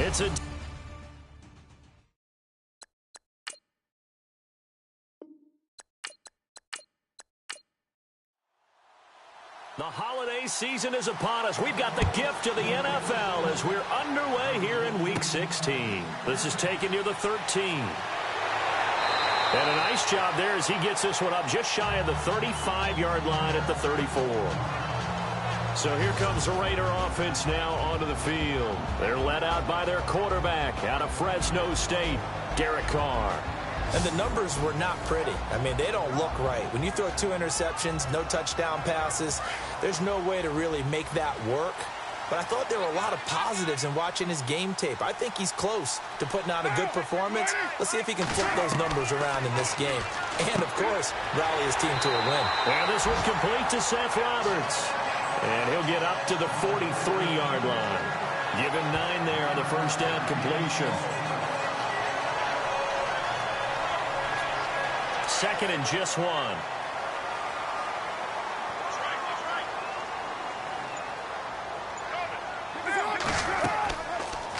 It's a... The holiday season is upon us. We've got the gift of the NFL as we're underway here in Week 16. This is taking you to 13. And a nice job there as he gets this one up just shy of the 35-yard line at the 34. So here comes the Raider offense now onto the field. They're led out by their quarterback out of Fresno State, Derek Carr. And the numbers were not pretty. I mean, they don't look right. When you throw 2 interceptions, no touchdown passes, there's no way to really make that work. But I thought there were a lot of positives in watching his game tape. I think he's close to putting out a good performance. Let's see if he can flip those numbers around in this game. And, of course, rally his team to a win. And this one complete to Seth Roberts. And he'll get up to the 43-yard line. Give him 9 there on the first down completion. Second and just 1.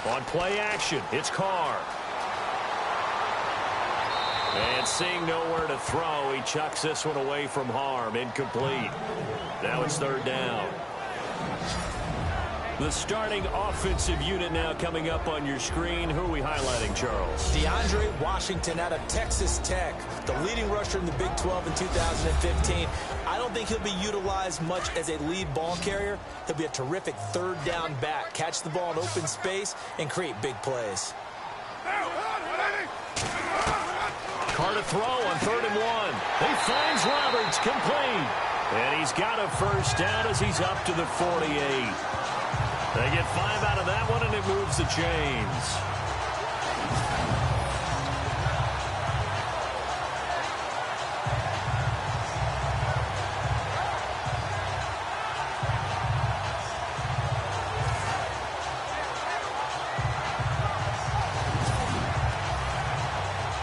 On play action, it's Carr. And seeing nowhere to throw, he chucks this one away from harm. Incomplete. Now it's third down. The starting offensive unit now coming up on your screen. Who are we highlighting, Charles? DeAndre Washington out of Texas Tech, the leading rusher in the Big 12 in 2015. I don't think he'll be utilized much as a lead ball carrier. He'll be a terrific third down back. Catch the ball in open space and create big plays. Carr to throw on 3rd and 1. He finds Roberts, complete. And he's got a first down as he's up to the 48. They get 5 out of that one, and it moves the chains.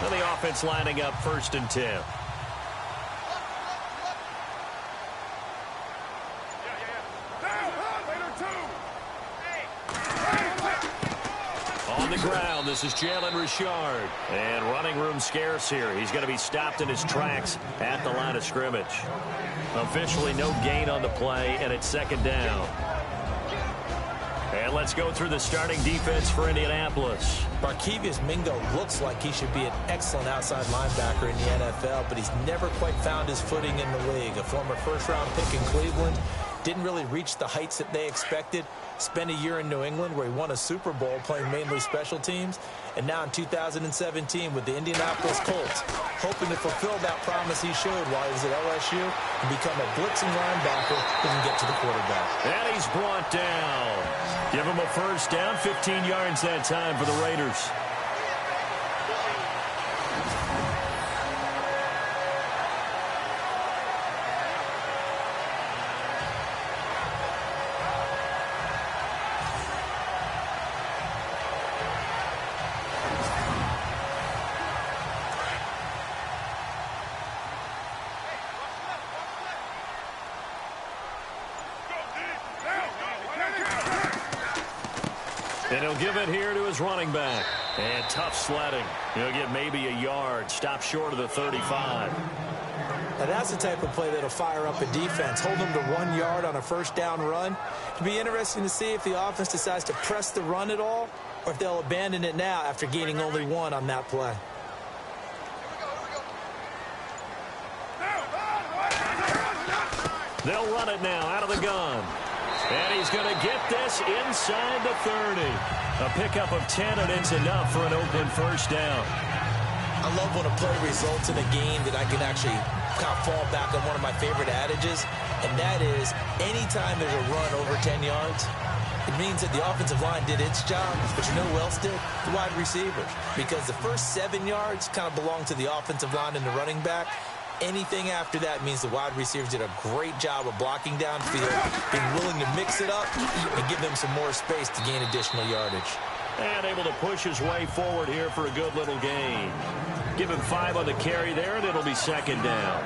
Now the offense lining up 1st and 10. Ground. This is Jalen Richard. And running room scarce here. He's going to be stopped in his tracks at the line of scrimmage. Officially no gain on the play, and it's 2nd down. And let's go through the starting defense for Indianapolis. Barkevius Mingo looks like he should be an excellent outside linebacker in the NFL, but he's never quite found his footing in the league. A former first-round pick in Cleveland. Didn't really reach the heights that they expected. Spent a year in New England where he won a Super Bowl playing mainly special teams. And now in 2017 with the Indianapolis Colts, hoping to fulfill that promise he showed while he was at LSU and become a blitzing linebacker who can get to the quarterback. And he's brought down. Give him a first down, 15 yards that time for the Raiders. And he'll give it here to his running back. And tough sledding. He'll get maybe a yard. Stop short of the 35. Now that's the type of play that'll fire up a defense. Hold them to 1 yard on a first down run. It'll be interesting to see if the offense decides to press the run at all or if they'll abandon it now after gaining only 1 on that play. They'll run it now out of the gun. And he's going to get this inside the 30. A pickup of 10, and it's enough for an Oakland first down. I love when a play results in a game that I can actually kind of fall back on one of my favorite adages, and that is anytime there's a run over 10 yards, it means that the offensive line did its job, but you know who else did? The wide receivers. Because the first 7 yards kind of belong to the offensive line and the running back. Anything after that means the wide receivers did a great job of blocking downfield, being willing to mix it up, and give them some more space to gain additional yardage. And able to push his way forward here for a good little gain. Give him 5 on the carry there, and it'll be 2nd down.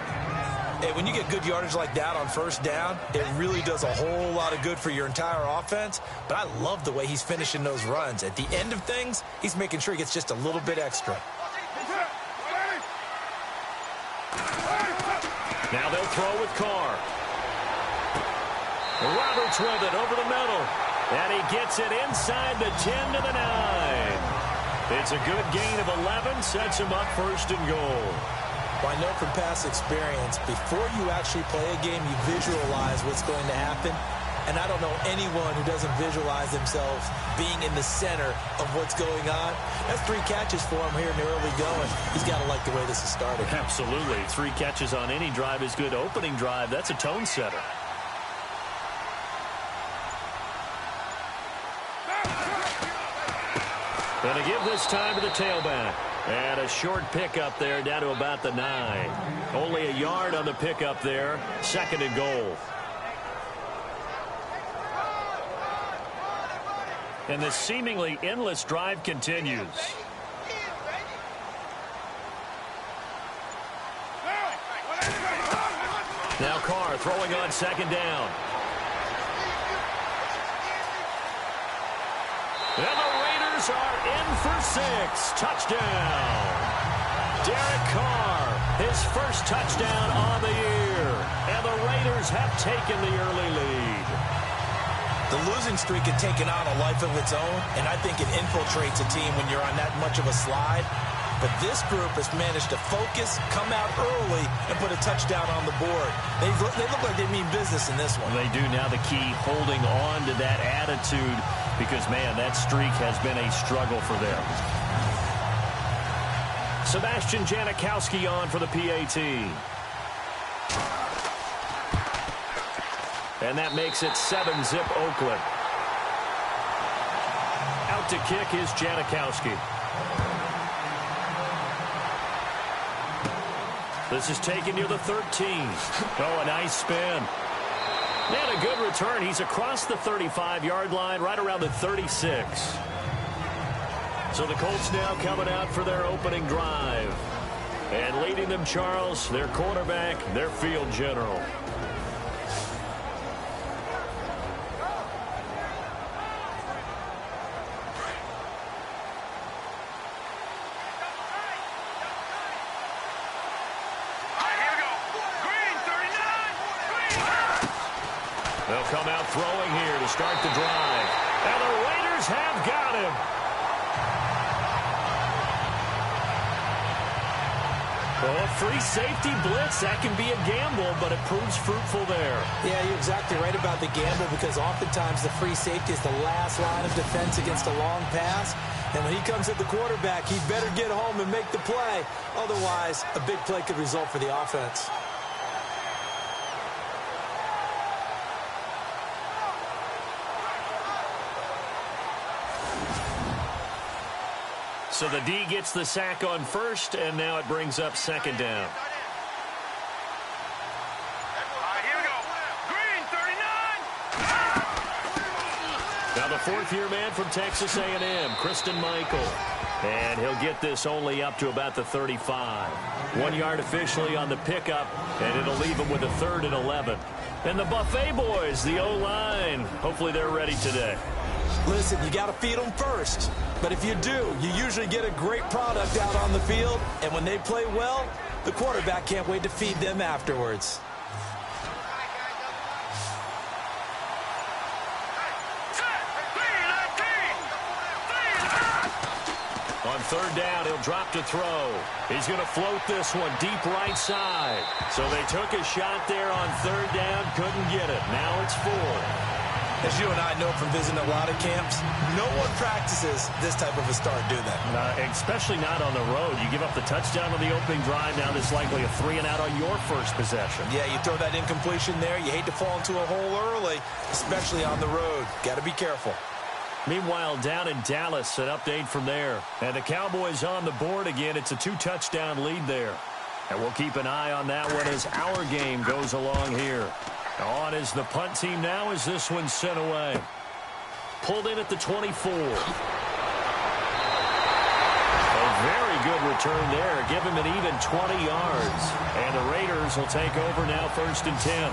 Hey, when you get good yardage like that on first down, it really does a whole lot of good for your entire offense. But I love the way he's finishing those runs. At the end of things, he's making sure he gets just a little bit extra. Now they'll throw with Carr. Roberts with it over the middle. And he gets it inside the 10 to the 9. It's a good gain of 11, sets him up first and goal. Well, I know from past experience, before you actually play a game, you visualize what's going to happen. And I don't know anyone who doesn't visualize themselves being in the center of what's going on. That's 3 catches for him here in the early going. He's got to like the way this is started. Absolutely. 3 catches on any drive is good. Opening drive, that's a tone setter. Going to give this time to the tailback. And a short pickup there down to about the 9. Only a yard on the pickup there. Second and goal. And this seemingly endless drive continues. Now Carr throwing on second down. And the Raiders are in for 6. Touchdown. Derek Carr, his first touchdown on the year. And the Raiders have taken the early lead. The losing streak had taken on a life of its own, and I think it infiltrates a team when you're on that much of a slide. But this group has managed to focus, come out early, and put a touchdown on the board. They look like they mean business in this one. They do. Now the key, holding on to that attitude, because, man, that streak has been a struggle for them. Sebastian Janikowski on for the PAT. And that makes it 7-zip Oakland. Out to kick is Janikowski. This is taken near the 13. Oh, a nice spin. And a good return. He's across the 35-yard line, right around the 36. So the Colts now coming out for their opening drive. And leading them, Charles, their quarterback, their field general. They'll come out throwing here to start the drive. And the Raiders have got him. Well, a free safety blitz, that can be a gamble, but it proves fruitful there. Yeah, you're exactly right about the gamble, because oftentimes the free safety is the last line of defense against a long pass. And when he comes at the quarterback, he better get home and make the play. Otherwise, a big play could result for the offense. So the D gets the sack on first, and now it brings up second down. Here we go. Green, 39. Now the fourth-year man from Texas A&M, Kristen Michael. And he'll get this only up to about the 35. 1 yard officially on the pickup, and it'll leave him with a 3rd and 11. And the Buffet boys, the O-line, hopefully they're ready today. Listen, you got to feed them first. But if you do, you usually get a great product out on the field. And when they play well, the quarterback can't wait to feed them afterwards. On third down, he'll drop to throw. He's going to float this one deep right side. So they took a shot there on third down, couldn't get it. Now it's 4. As you and I know from visiting a lot of camps, no one practices this type of a start, do they? Especially not on the road. You give up the touchdown on the opening drive. Now there's likely a 3-and-out on your first possession. Yeah, you throw that incompletion there. You hate to fall into a hole early, especially on the road. Got to be careful. Meanwhile, down in Dallas, an update from there. And the Cowboys on the board again. It's a 2-touchdown lead there. And we'll keep an eye on that one as our game goes along here. On is the punt team now as this one's sent away. Pulled in at the 24. A Very good return there. Give him an even 20 yards. And the Raiders will take over now, 1st and 10.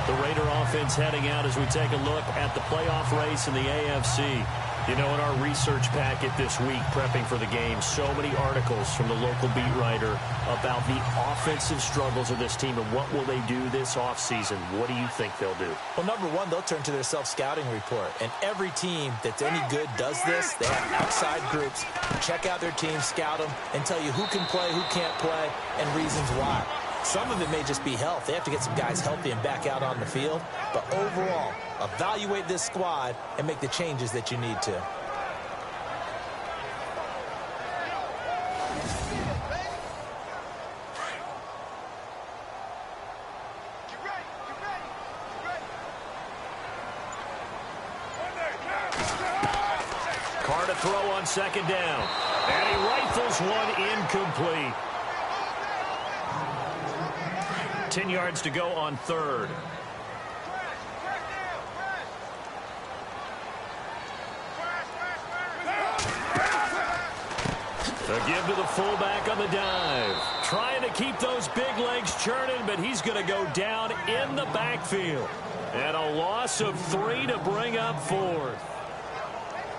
The Raider offense heading out as we take a look at the playoff race in the AFC. You know, in our research packet this week, prepping for the game, so many articles from the local beat writer about the offensive struggles of this team and what will they do this offseason. What do you think they'll do? Well, number one, they'll turn to their self-scouting report. And every team that's any good does this. They have outside groups, check out their team, scout them, and tell you who can play, who can't play, and reasons why. Some of it may just be health. They have to get some guys healthy and back out on the field. But overall, evaluate this squad and make the changes that you need to. Carr to throw on 2nd down. And he rifles one incomplete. 10 yards to go on 3rd. A give to the fullback on the dive. Trying to keep those big legs churning, but he's going to go down in the backfield. And a loss of 3 to bring up 4th.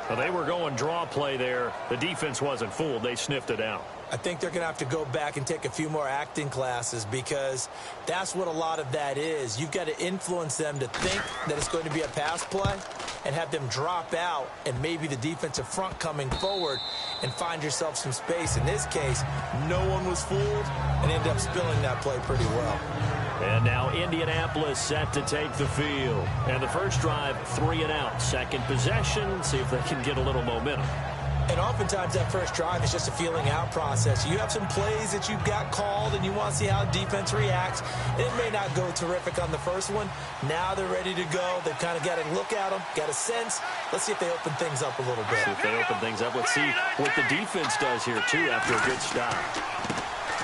Well, they were going draw play there. The defense wasn't fooled. They sniffed it out. I think they're going to have to go back and take a few more acting classes because that's what a lot of that is. You've got to influence them to think that it's going to be a pass play and have them drop out and maybe the defensive front coming forward and find yourself some space. In this case, no one was fooled and ended up spilling that play pretty well. And now Indianapolis set to take the field. And the first drive, 3 and out. Second possession, see if they can get a little momentum. And oftentimes that first drive is just a feeling out process. You have some plays that you've got called and you want to see how defense reacts. It may not go terrific on the first one. Now they're ready to go. They've kind of got to look at them, got a sense. Let's see if they open things up a little bit. See if they open things up. Let's see what the defense does here, too, after a good stop.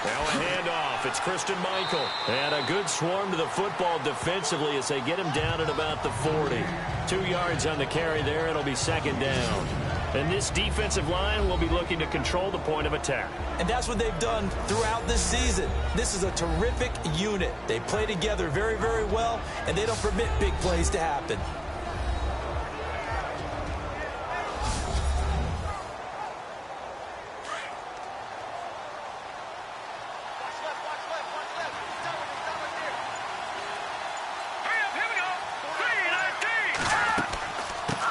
Now a handoff. It's Christian Michael. And a good swarm to the football defensively as they get him down at about the 40. 2 yards on the carry there. It'll be 2nd down. And this defensive line will be looking to control the point of attack. And that's what they've done throughout this season. This is a terrific unit. They play together very, very well, and they don't permit big plays to happen.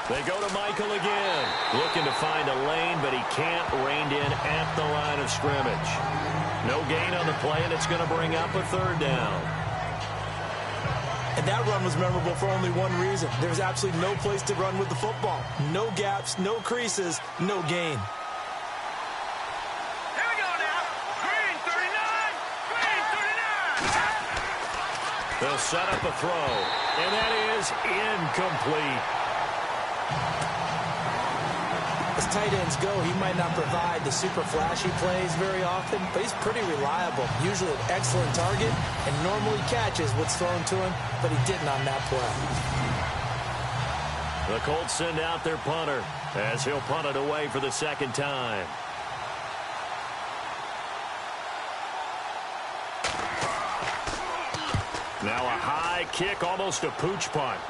They go to Michael again. Looking to find a lane, but he can't. Reined in at the line of scrimmage. No gain on the play, and it's going to bring up a 3rd down. And that run was memorable for only one reason. There's absolutely no place to run with the football. No gaps, no creases, no gain. Here we go now. Green 39. Green 39. They'll set up a throw, and that is incomplete. As tight ends go, he might not provide the super flashy plays very often, but he's pretty reliable. Usually an excellent target and normally catches what's thrown to him, but he didn't on that play. The Colts send out their punter as he'll punt it away for the 2nd time. Now a high kick, almost a pooch punt.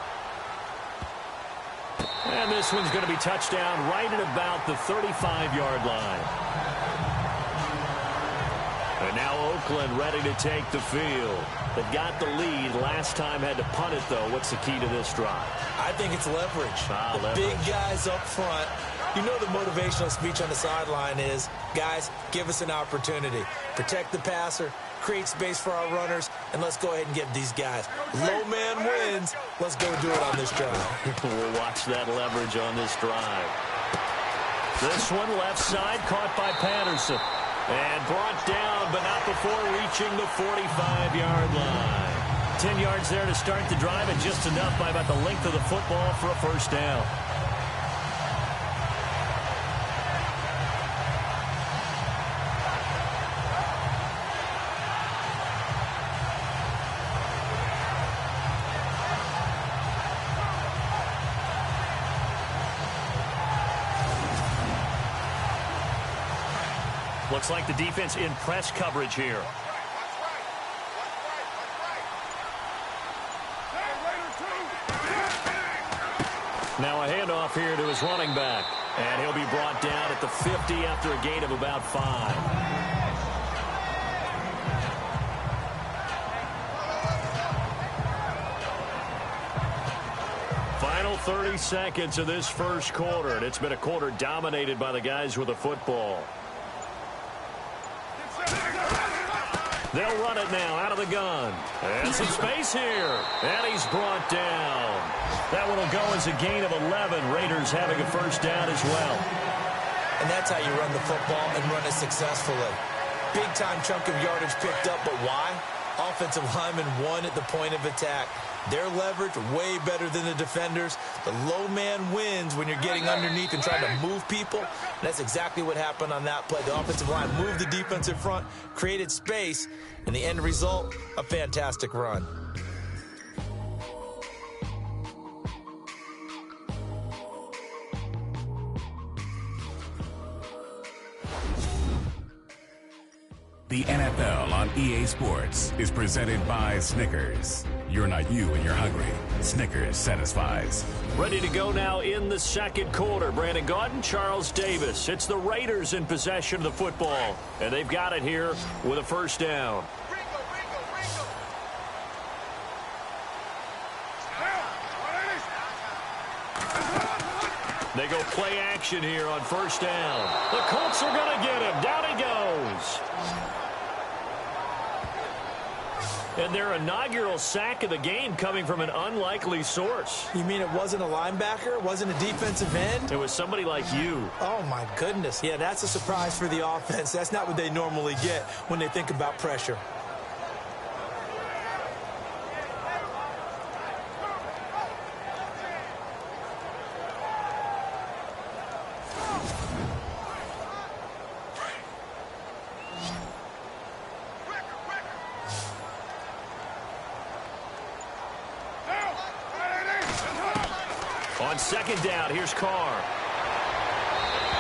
And this one's going to be touchdown right at about the 35-yard line. And now Oakland ready to take the field. They've got the lead. Last time had to punt it, though. What's the key to this drive? I think it's leverage. Leverage. Big guys up front. You know the motivational speech on the sideline is, guys, give us an opportunity. Protect the passer, create space for our runners, and let's go ahead and give these guys. Low man wins. Let's go do it on this drive. We'll watch that leverage on this drive. This one left side caught by Patterson. And brought down, but not before reaching the 45-yard line. 10 yards there to start the drive, and just enough by about the length of the football for a 1st down. Looks like the defense in press coverage here. Now a handoff here to his running back. And he'll be brought down at the 50 after a gain of about 5. Final 30 seconds of this first quarter, and it's been a quarter dominated by the guys with the football. They'll run it now out of the gun. And some space here. And he's brought down. That one will go as a gain of 11. Raiders having a first down as well. And that's how you run the football and run it successfully. Big-time chunk of yardage picked up, but why? Offensive linemen won at the point of attack. Their leverage way better than the defenders. The low man wins when you're getting underneath and trying to move people. And that's exactly what happened on that play. The offensive line moved the defensive front, created space, and the end result, a fantastic run. The NFL on EA Sports is presented by Snickers. You're not you when you're hungry. Snickers satisfies. Ready to go now in the second quarter. Brandon Gaudin, Charles Davis. It's the Raiders in possession of the football. And they've got it here with a first down. They go play action here on first down. The Colts are going to get him. Down he goes. And their inaugural sack of the game coming from an unlikely source. You mean it wasn't a linebacker? It wasn't a defensive end? It was somebody like you. Oh, my goodness. Yeah, that's a surprise for the offense. That's not what they normally get when they think about pressure. On second down, here's Carr.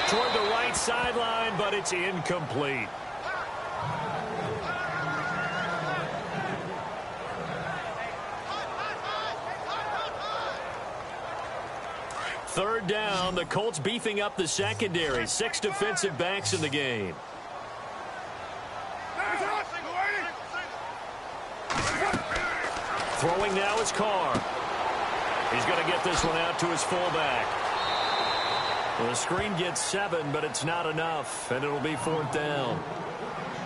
Toward the right sideline, but it's incomplete. Third down, the Colts beefing up the secondary. 6 defensive backs in the game. Throwing now is Carr. He's going to get this one out to his fullback. Well, the screen gets 7, but it's not enough, and it'll be 4th down.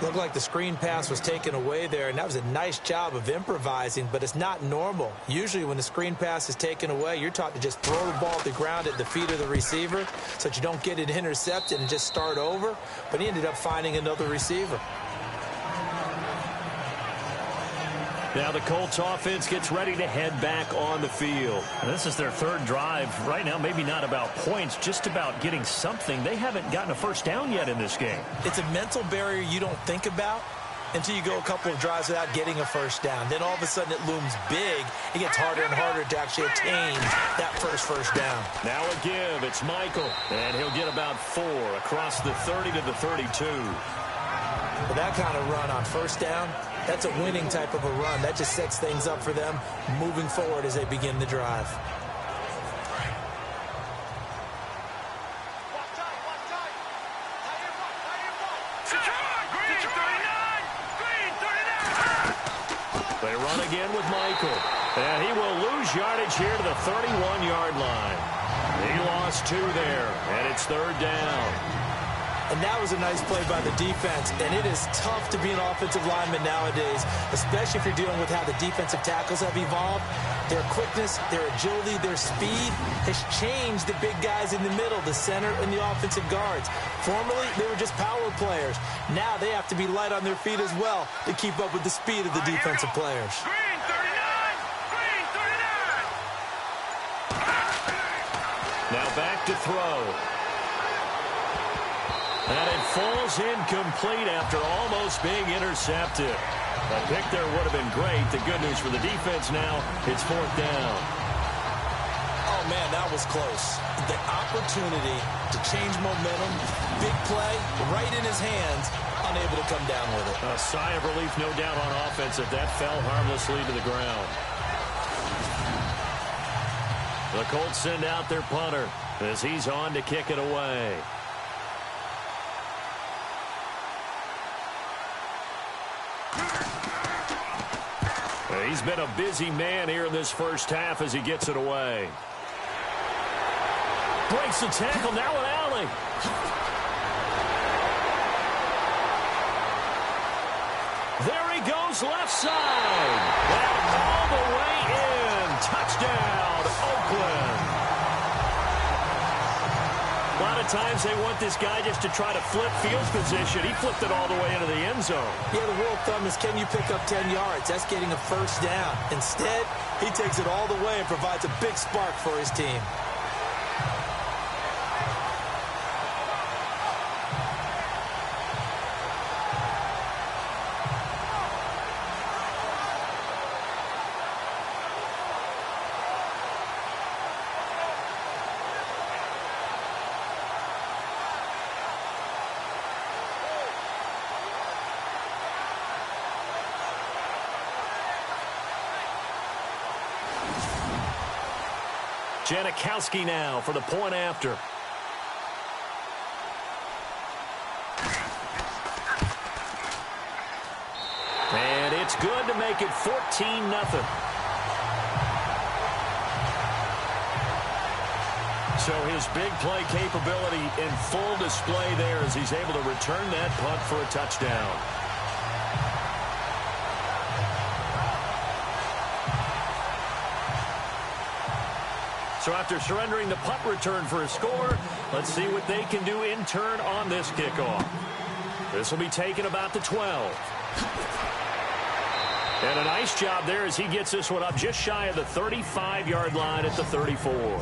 Looked like the screen pass was taken away there, and that was a nice job of improvising, but it's not normal. Usually when the screen pass is taken away, you're taught to just throw the ball at the ground at the feet of the receiver so that you don't get it intercepted and just start over, but he ended up finding another receiver. Now the Colts offense gets ready to head back on the field. And this is their third drive. Right now, maybe not about points, just about getting something. They haven't gotten a first down yet in this game. It's a mental barrier you don't think about until you go a couple of drives without getting a first down. Then all of a sudden it looms big. It gets harder and harder to actually attain that first down. Now a give. It's Michael. And he'll get about 4 across the 30 to the 32. But that kind of run on first down, that's a winning type of a run. That just sets things up for them moving forward as they begin the drive. They run again with Michael. And he will lose yardage here to the 31-yard line. He lost 2 there, and it's 3rd down. And that was a nice play by the defense. And it is tough to be an offensive lineman nowadays, especially if you're dealing with how the defensive tackles have evolved. Their quickness, their agility, their speed has changed the big guys in the middle, the center, and the offensive guards. Formerly, they were just power players. Now they have to be light on their feet as well to keep up with the speed of the defensive players. Green 39! Now back to throw. And it falls incomplete after almost being intercepted. A pick there would have been great. The good news for the defense now, it's 4th down. Oh, man, that was close. The opportunity to change momentum, big play, right in his hands, unable to come down with it. A sigh of relief, no doubt, on offense if that fell harmlessly to the ground. The Colts send out their punter as he's on to kick it away. He's been a busy man here in this first half as he gets it away. Breaks the tackle, now an alley. There he goes, left side. And all the way in. Touchdown, Oakland. A lot of times they want this guy just to try to flip field position. He flipped it all the way into the end zone. Yeah, the rule of thumb is, can you pick up 10 yards? That's getting a first down. Instead, he takes it all the way and provides a big spark for his team. Janikowski now for the point after. And it's good to make it 14-0. So his big play capability in full display there as he's able to return that punt for a touchdown. So after surrendering the punt return for a score, let's see what they can do in turn on this kickoff. This will be taken about the 12. And a nice job there as he gets this one up just shy of the 35-yard line at the 34.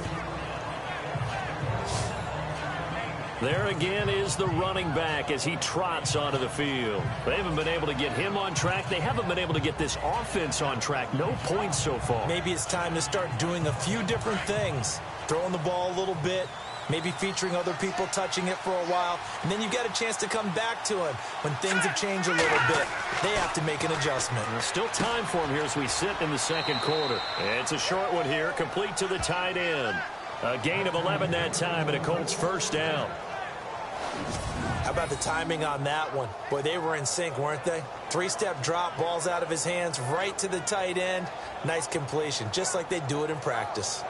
There again is the running back as he trots onto the field. They haven't been able to get him on track. They haven't been able to get this offense on track. No points so far. Maybe it's time to start doing a few different things. Throwing the ball a little bit, maybe featuring other people touching it for a while, and then you get a chance to come back to him when things have changed a little bit. They have to make an adjustment. There's still time for him here as we sit in the second quarter. It's a short one here, complete to the tight end. A gain of 11 that time and a Colts first down. How about the timing on that one? Boy, they were in sync, weren't they? Three-step drop, balls out of his hands, right to the tight end. Nice completion, just like they do it in practice.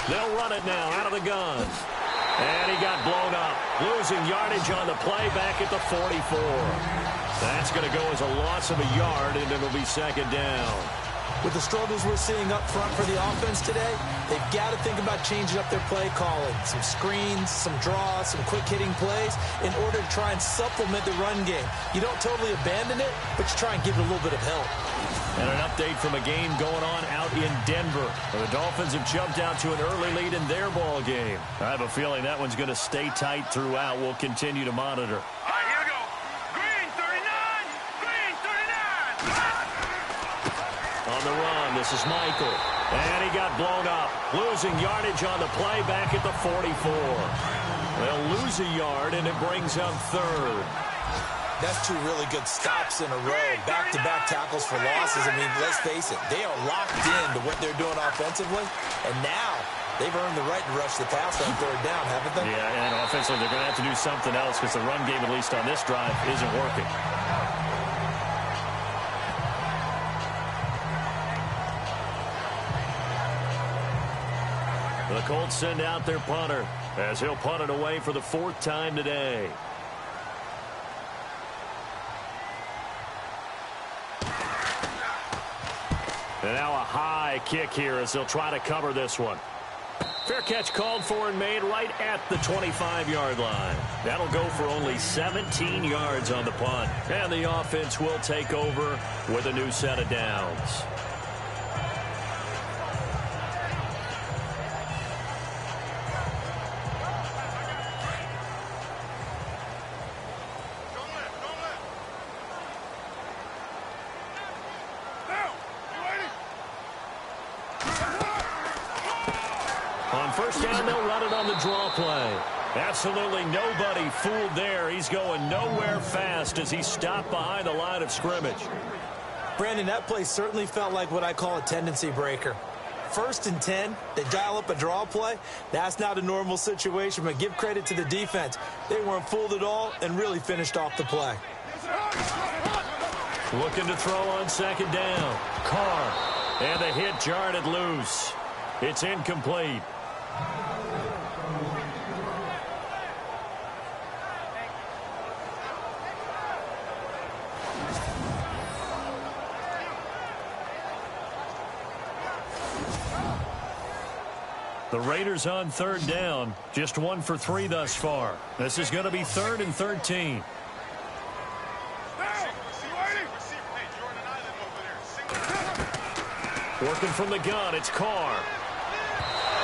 They'll run it now out of the gun. And he got blown up, losing yardage on the play back at the 44. That's going to go as a loss of a yard, and it'll be second down. With the struggles we're seeing up front for the offense today, they've got to think about changing up their play calling. Some screens, some draws, some quick-hitting plays in order to try and supplement the run game. You don't totally abandon it, but you try and give it a little bit of help. And an update from a game going on out in Denver. The Dolphins have jumped out to an early lead in their ball game. I have a feeling that one's going to stay tight throughout. We'll continue to monitor. All right, here we go. Green 39. Green 39. On the run, this is Michael. And he got blown up, losing yardage on the play back at the 44. They'll lose a yard, and it brings up third. That's two really good stops in a row. Back-to-back tackles for losses. I mean, let's face it, they are locked into what they're doing offensively. And now they've earned the right to rush the pass on third down, haven't they? Yeah, and offensively they're going to have to do something else because the run game, at least on this drive, isn't working. The Colts send out their punter as he'll punt it away for the fourth time today. And now a high kick here as they'll try to cover this one. Fair catch called for and made right at the 25-yard line. That'll go for only 17 yards on the punt. And the offense will take over with a new set of downs. first down, they'll run it on the draw play. Absolutely nobody fooled there. He's going nowhere fast as he stopped behind the line of scrimmage. Brandon, that play certainly felt like what I call a tendency breaker. 1st and 10, they dial up a draw play. That's not a normal situation, but give credit to the defense. They weren't fooled at all and really finished off the play. Looking to throw on 2nd down. Carr. And the hit jarred it loose. It's incomplete. The Raiders on 3rd down. Just 1 for 3 thus far. This is going to be 3rd and 13. Working from the gun, it's Carr.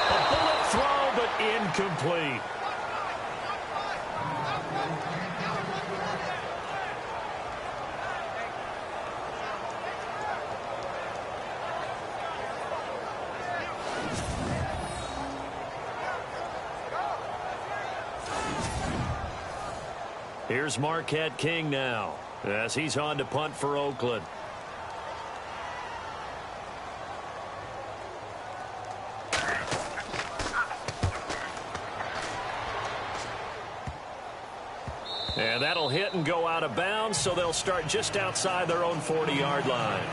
A bullet throw, but incomplete. Here's Marquette King now, as he's on to punt for Oakland. And that'll hit and go out of bounds, so they'll start just outside their own 40-yard line.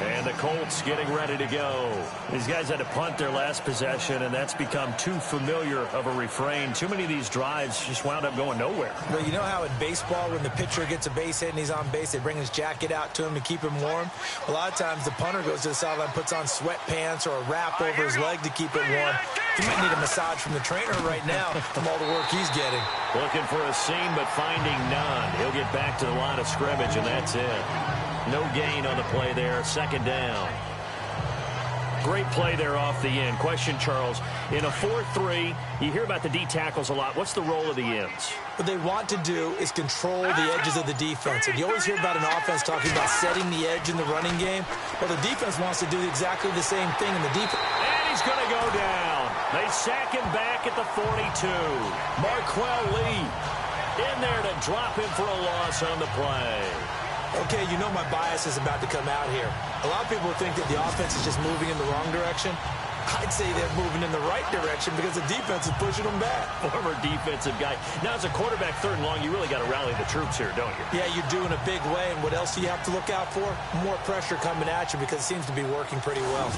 And the Colts getting ready to go. These guys had to punt their last possession, and that's become too familiar of a refrain. Too many of these drives just wound up going nowhere. Well, you know how in baseball, when the pitcher gets a base hit and he's on base, they bring his jacket out to him to keep him warm? A lot of times the punter goes to the sideline, puts on sweatpants or a wrap over his leg to keep it warm. He might need a massage from the trainer right now from all the work he's getting. Looking for a seam, but finding none. He'll get back to the line of scrimmage, and that's it. No gain on the play there. 2nd down. Great play there off the end. Question, Charles. In a 4-3, you hear about the D tackles a lot. What's the role of the ends? What they want to do is control the edges of the defense. And you always hear about an offense talking about setting the edge in the running game. Well, the defense wants to do exactly the same thing in the defense. And he's going to go down. They sack him back at the 42. Marquell Lee in there to drop him for a loss on the play. Okay, you know my bias is about to come out here. A lot of people think that the offense is just moving in the wrong direction. I'd say they're moving in the right direction because the defense is pushing them back. Former defensive guy. Now, as a quarterback 3rd and long, you really got to rally the troops here, don't you? Yeah, you do in a big way. And what else do you have to look out for? More pressure coming at you because it seems to be working pretty well.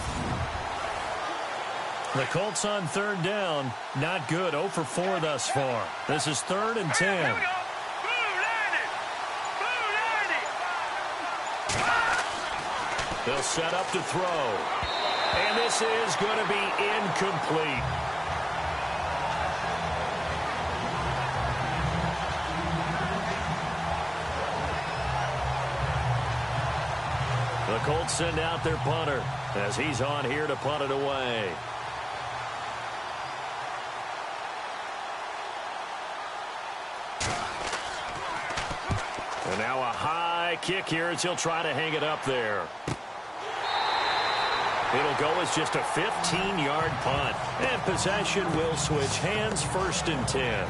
The Colts on 3rd down. Not good. 0 for 4 thus far. This is 3rd and 10. They'll set up to throw. And this is going to be incomplete. The Colts send out their punter as he's on here to punt it away. And now a high kick here as he'll try to hang it up there. It'll go as just a 15-yard punt. And possession will switch hands. 1st and 10.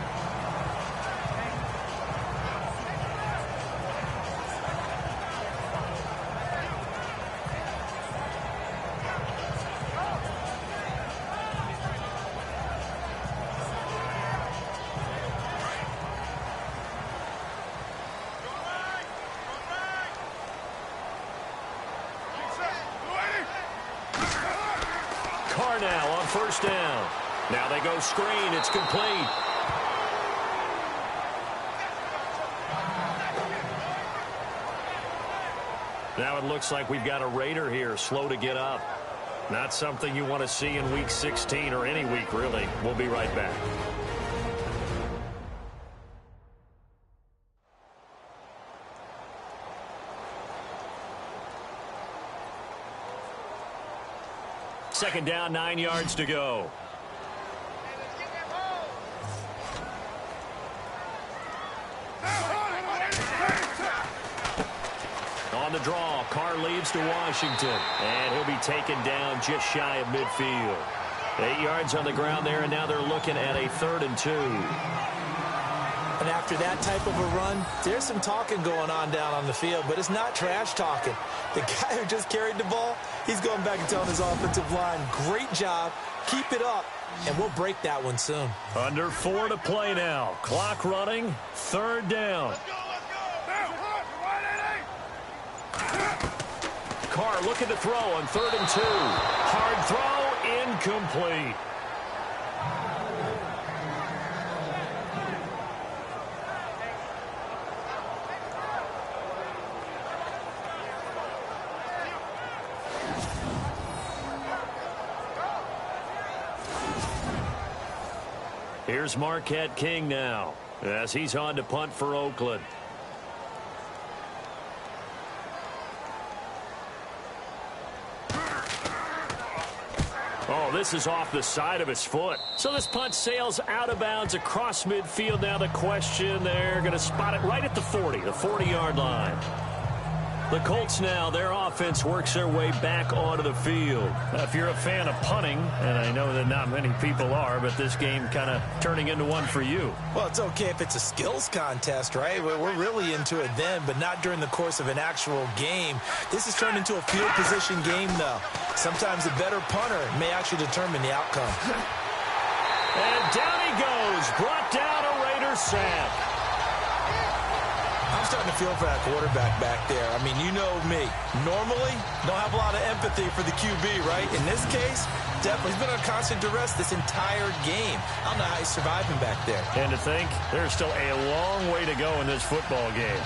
Carr now on 1st down. Now they go screen. It's complete. Now it looks like we've got a Raider here slow to get up. Not something you want to see in Week 16 or any week, really. We'll be right back. Second down, 9 yards to go. On the draw, Carr leads to Washington, and he'll be taken down just shy of midfield. 8 yards on the ground there, and now they're looking at a 3rd and 2. And after that type of a run, there's some talking going on down on the field, but it's not trash talking. The guy who just carried the ball, he's going back and telling his offensive line, great job, keep it up, and we'll break that one soon. Under 4 to play now. Clock running, 3rd down. Carr looking to throw on 3rd and 2. Hard throw, incomplete. Here's Marquette King now, as he's on to punt for Oakland. Oh, this is off the side of his foot. So this punt sails out of bounds across midfield. Now the question, they're going to spot it right at the 40, the 40-yard line. The Colts now, their offense works their way back onto the field. If you're a fan of punting, and I know that not many people are, but this game kind of turning into one for you. Well, it's okay if it's a skills contest, right? We're really into it then, but not during the course of an actual game. This has turned into a field position game, though. Sometimes a better punter may actually determine the outcome. And down he goes, brought down a Raider sack. I'm starting to feel for that quarterback back there. I mean, you know me. Normally, don't have a lot of empathy for the QB, right? In this case, definitely he's been on constant duress this entire game. I don't know how he's surviving back there. And to think, there's still a long way to go in this football game.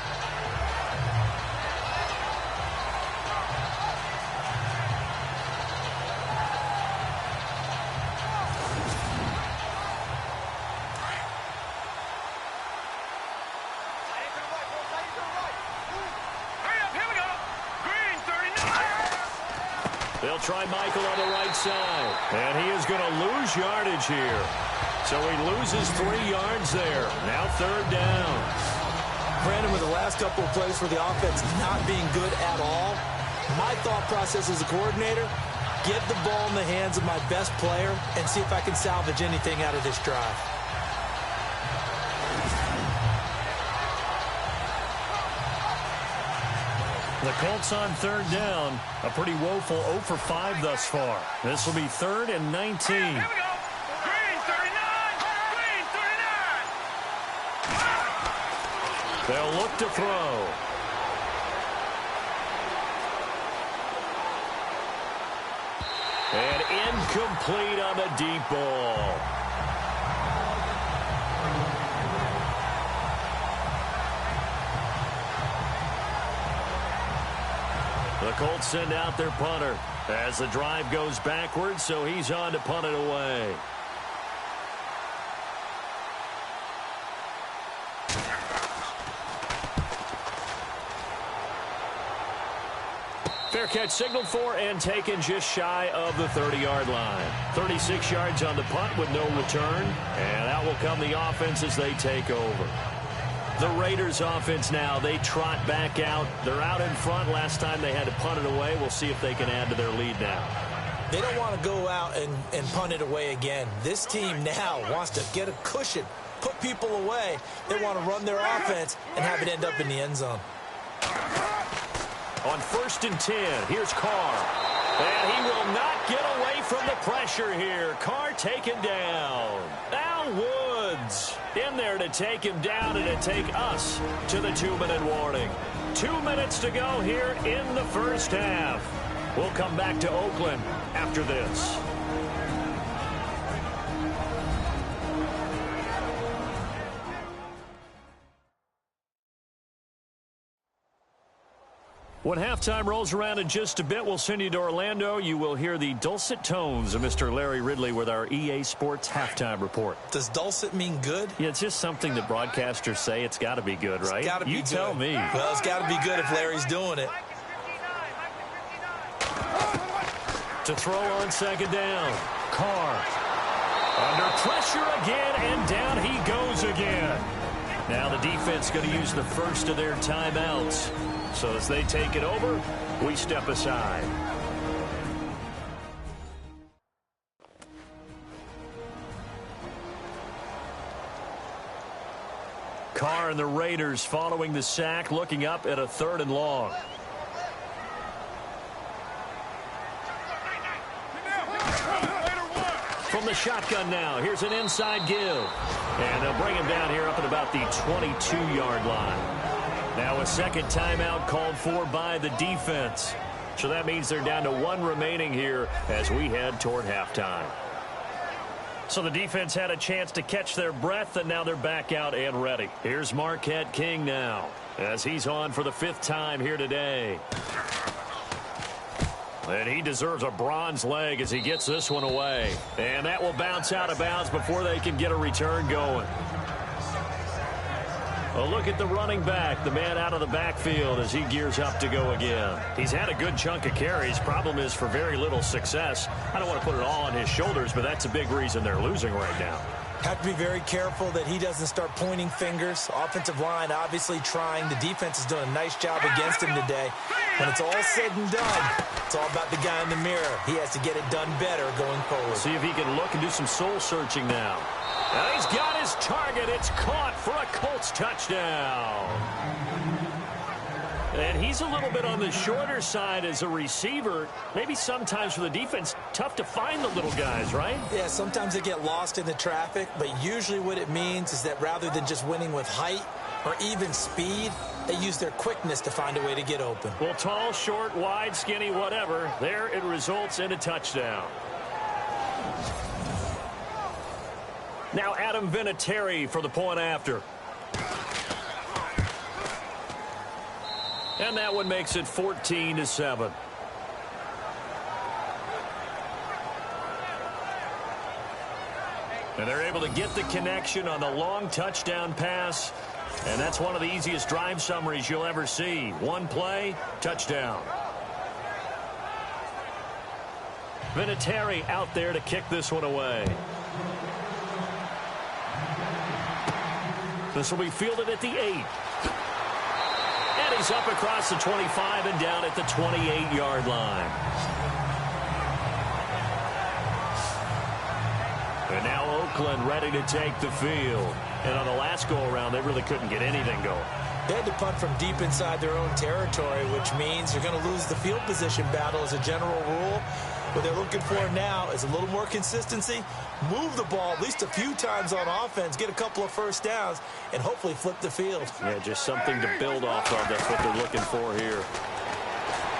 They'll try Michael on the right side. And he is going to lose yardage here. So he loses 3 yards there. Now 3rd down. Brandon, with the last couple of plays for the offense not being good at all, my thought process as a coordinator, get the ball in the hands of my best player and see if I can salvage anything out of this drive. The Colts on 3rd down. A pretty woeful 0 for 5 thus far. This will be 3rd and 19. Here we go. Green 39. Green 39. They'll look to throw. And incomplete on the deep ball. The Colts send out their punter as the drive goes backwards, so he's on to punt it away. Fair catch signaled for and taken just shy of the 30-yard line. 36 yards on the punt with no return, and out will come the offense as they take over. The Raiders offense now, they trot back out. They're out in front. Last time they had to punt it away. We'll see if they can add to their lead now. They don't want to go out and punt it away again. This team now wants to get a cushion, put people away. They want to run their offense and have it end up in the end zone. On 1st and 10, here's Carr. And he will not get away from the pressure here. Carr taken down. Now Woods in there to take him down and to take us to the 2-minute warning. 2 minutes to go here in the first half. We'll come back to Oakland after this. When halftime rolls around in just a bit, we'll send you to Orlando. You will hear the dulcet tones of Mr. Larry Ridley with our EA Sports halftime report. Does dulcet mean good? Yeah, it's just something that broadcasters say. It's got to be good, right? It's got to be good. You tell me. Well, it's got to be good if Larry's doing it. To throw on 2nd down. Carr. Under pressure again, and down he goes again. Now the defense going to use the first of their timeouts. So as they take it over, we step aside. are, and the Raiders following the sack, looking up at a 3rd and long. From the shotgun now, here's an inside give. And they'll bring him down here up at about the 22-yard line. Now a second timeout called for by the defense. So that means they're down to 1 remaining here as we head toward halftime. So the defense had a chance to catch their breath, and now they're back out and ready. Here's Marquette King now as he's on for the 5th time here today. And he deserves a bronze leg as he gets this one away. And that will bounce out of bounds before they can get a return going. A look at the running back, the man out of the backfield as he gears up to go again. He's had a good chunk of carries. Problem is for very little success. I don't want to put it all on his shoulders, but that's a big reason they're losing right now. Have to be very careful that he doesn't start pointing fingers. Offensive line obviously trying. The defense is doing a nice job against him today. When it's all said and done, it's all about the guy in the mirror. He has to get it done better going forward. See if he can look and do some soul searching now. And he's got his target. It's caught for a Colts touchdown. And he's a little bit on the shorter side as a receiver. Maybe sometimes for the defense, tough to find the little guys, right? Yeah, sometimes they get lost in the traffic, but usually what it means is that rather than just winning with height or even speed, they use their quickness to find a way to get open. Well, tall, short, wide, skinny, whatever, there it results in a touchdown. Now Adam Vinatieri for the point after. And that one makes it 14-7. And they're able to get the connection on the long touchdown pass. And that's one of the easiest drive summaries you'll ever see. One play, touchdown. Vinatieri out there to kick this one away. This will be fielded at the 8. And he's up across the 25 and down at the 28-yard line. And now Oakland ready to take the field. And on the last go-around, they really couldn't get anything going. They had to punt from deep inside their own territory, which means you're going to lose the field position battle as a general rule. What they're looking for now is a little more consistency, move the ball at least a few times on offense, get a couple of first downs, and hopefully flip the field. Yeah, just something to build off of. That's what they're looking for here.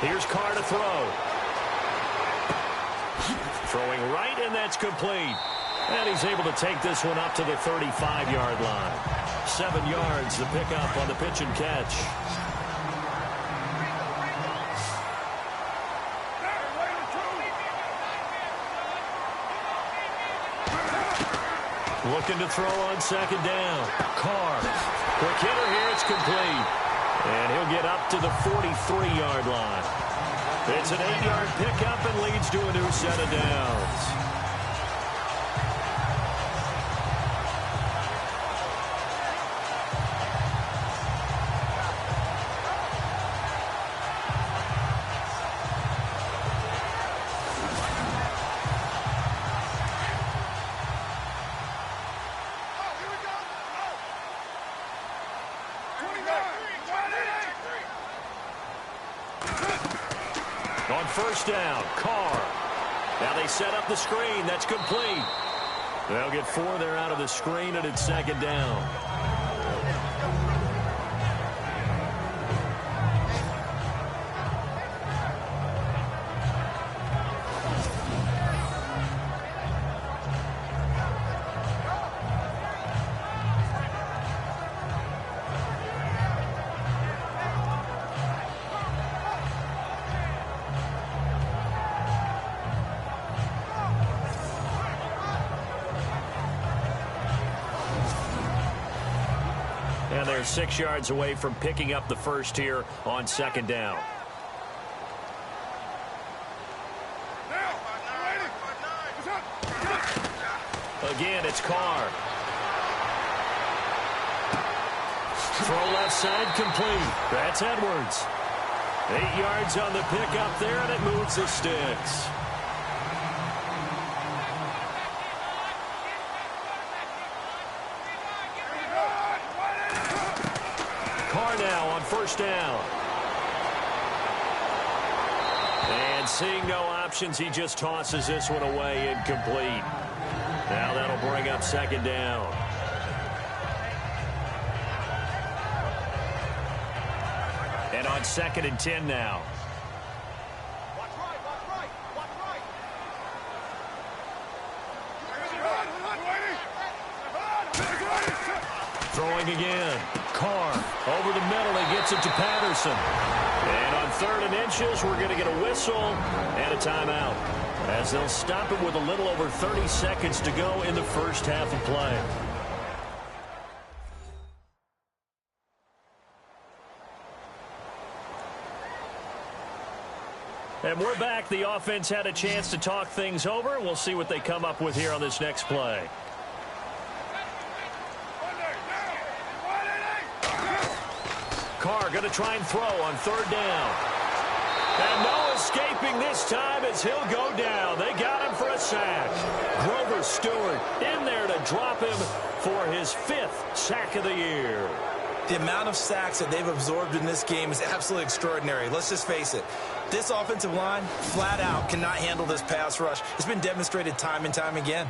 Here's Carr to throw. Throwing right, and that's complete. And he's able to take this one up to the 35-yard line. 7 yards to pick up on the pitch and catch. Looking to throw on second down. Carr. Quick hitter here. It's complete. And he'll get up to the 43-yard line. It's an 8-yard pickup and leads to a new set of downs. On first down, Carr. Now they set up the screen. That's complete. They'll get 4 there out of the screen, and it's second down. And they're 6 yards away from picking up the first here on second down. Again, it's Carr. Throw left side complete. That's Edwards. 8 yards on the pickup there, and it moves the sticks. down. And seeing no options, he just tosses this one away incomplete. Now that'll bring up second down. And on 2nd and 10 now. Throwing again. Carr over the middle. He gets it to Patterson. And on 3rd and inches, we're going to get a whistle and a timeout, as they'll stop it with a little over 30 seconds to go in the first half of play. And we're back. The offense had a chance to talk things over. We'll see what they come up with here on this next play. Carr going to try and throw on 3rd down. And no escaping this time as he'll go down. They got him for a sack. Grover Stewart in there to drop him for his 5th sack of the year. The amount of sacks that they've absorbed in this game is absolutely extraordinary. Let's just face it. This offensive line, flat out, cannot handle this pass rush. It's been demonstrated time and time again.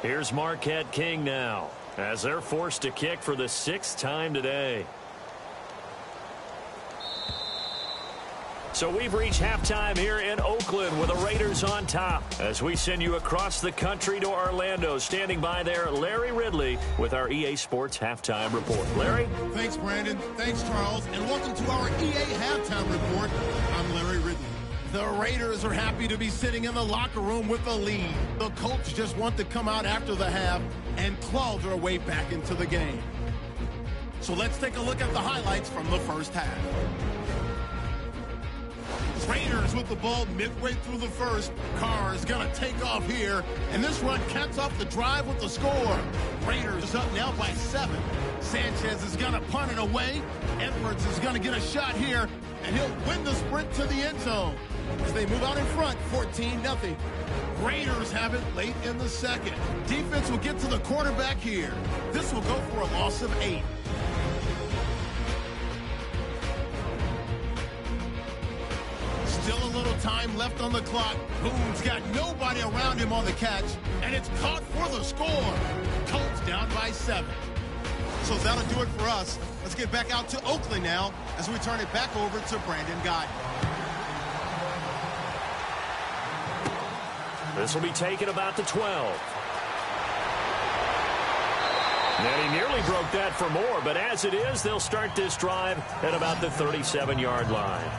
Here's Marquette King now, as they're forced to kick for the 6th time today. So we've reached halftime here in Oakland with the Raiders on top, as we send you across the country to Orlando. Standing by there, Larry Ridley with our EA Sports Halftime Report. Larry? Thanks, Brandon. Thanks, Charles. And welcome to our EA Halftime Report. I'm Larry Ridley. The Raiders are happy to be sitting in the locker room with a lead. The Colts just want to come out after the half and claw their way back into the game. So let's take a look at the highlights from the first half. Raiders with the ball midway through the first. Carr is going to take off here, and this run caps off the drive with the score. Raiders up now by 7. Sanchez is going to punt it away. Edwards is going to get a shot here, and he'll win the sprint to the end zone as they move out in front, 14-0. Raiders have it late in the second. Defense will get to the quarterback here. This will go for a loss of 8. Still a little time left on the clock. Boone's got nobody around him on the catch, and it's caught for the score. Colts down by 7. So that'll do it for us. Let's get back out to Oakland now as we turn it back over to Brandon Guy. This will be taken about the 12. And he nearly broke that for more, but as it is, they'll start this drive at about the 37-yard line.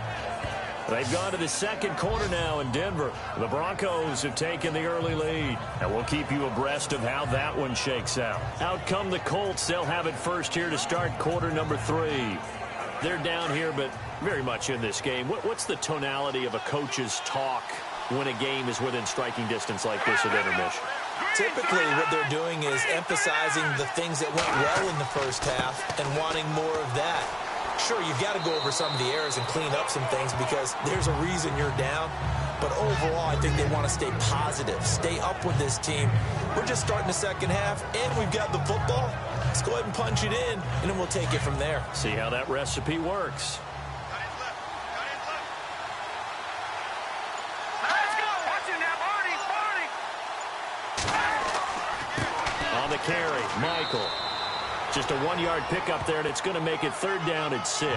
They've gone to the second quarter now in Denver. The Broncos have taken the early lead, and we'll keep you abreast of how that one shakes out. Out come the Colts. They'll have it first here to start quarter number 3. They're down here, but very much in this game. What's the tonality of a coach's talk when a game is within striking distance like this at intermission? Typically, what they're doing is emphasizing the things that went well in the first half and wanting more of that. Sure, you've got to go over some of the errors and clean up some things because there's a reason you're down. But overall, I think they want to stay positive, stay up with this team. We're just starting the second half, and we've got the football. Let's go ahead and punch it in, and then we'll take it from there. See how that recipe works. Let's go. Watch it now, Barney. On the carry, Michael. Just a 1-yard pickup there, and it's going to make it 3rd down at 6.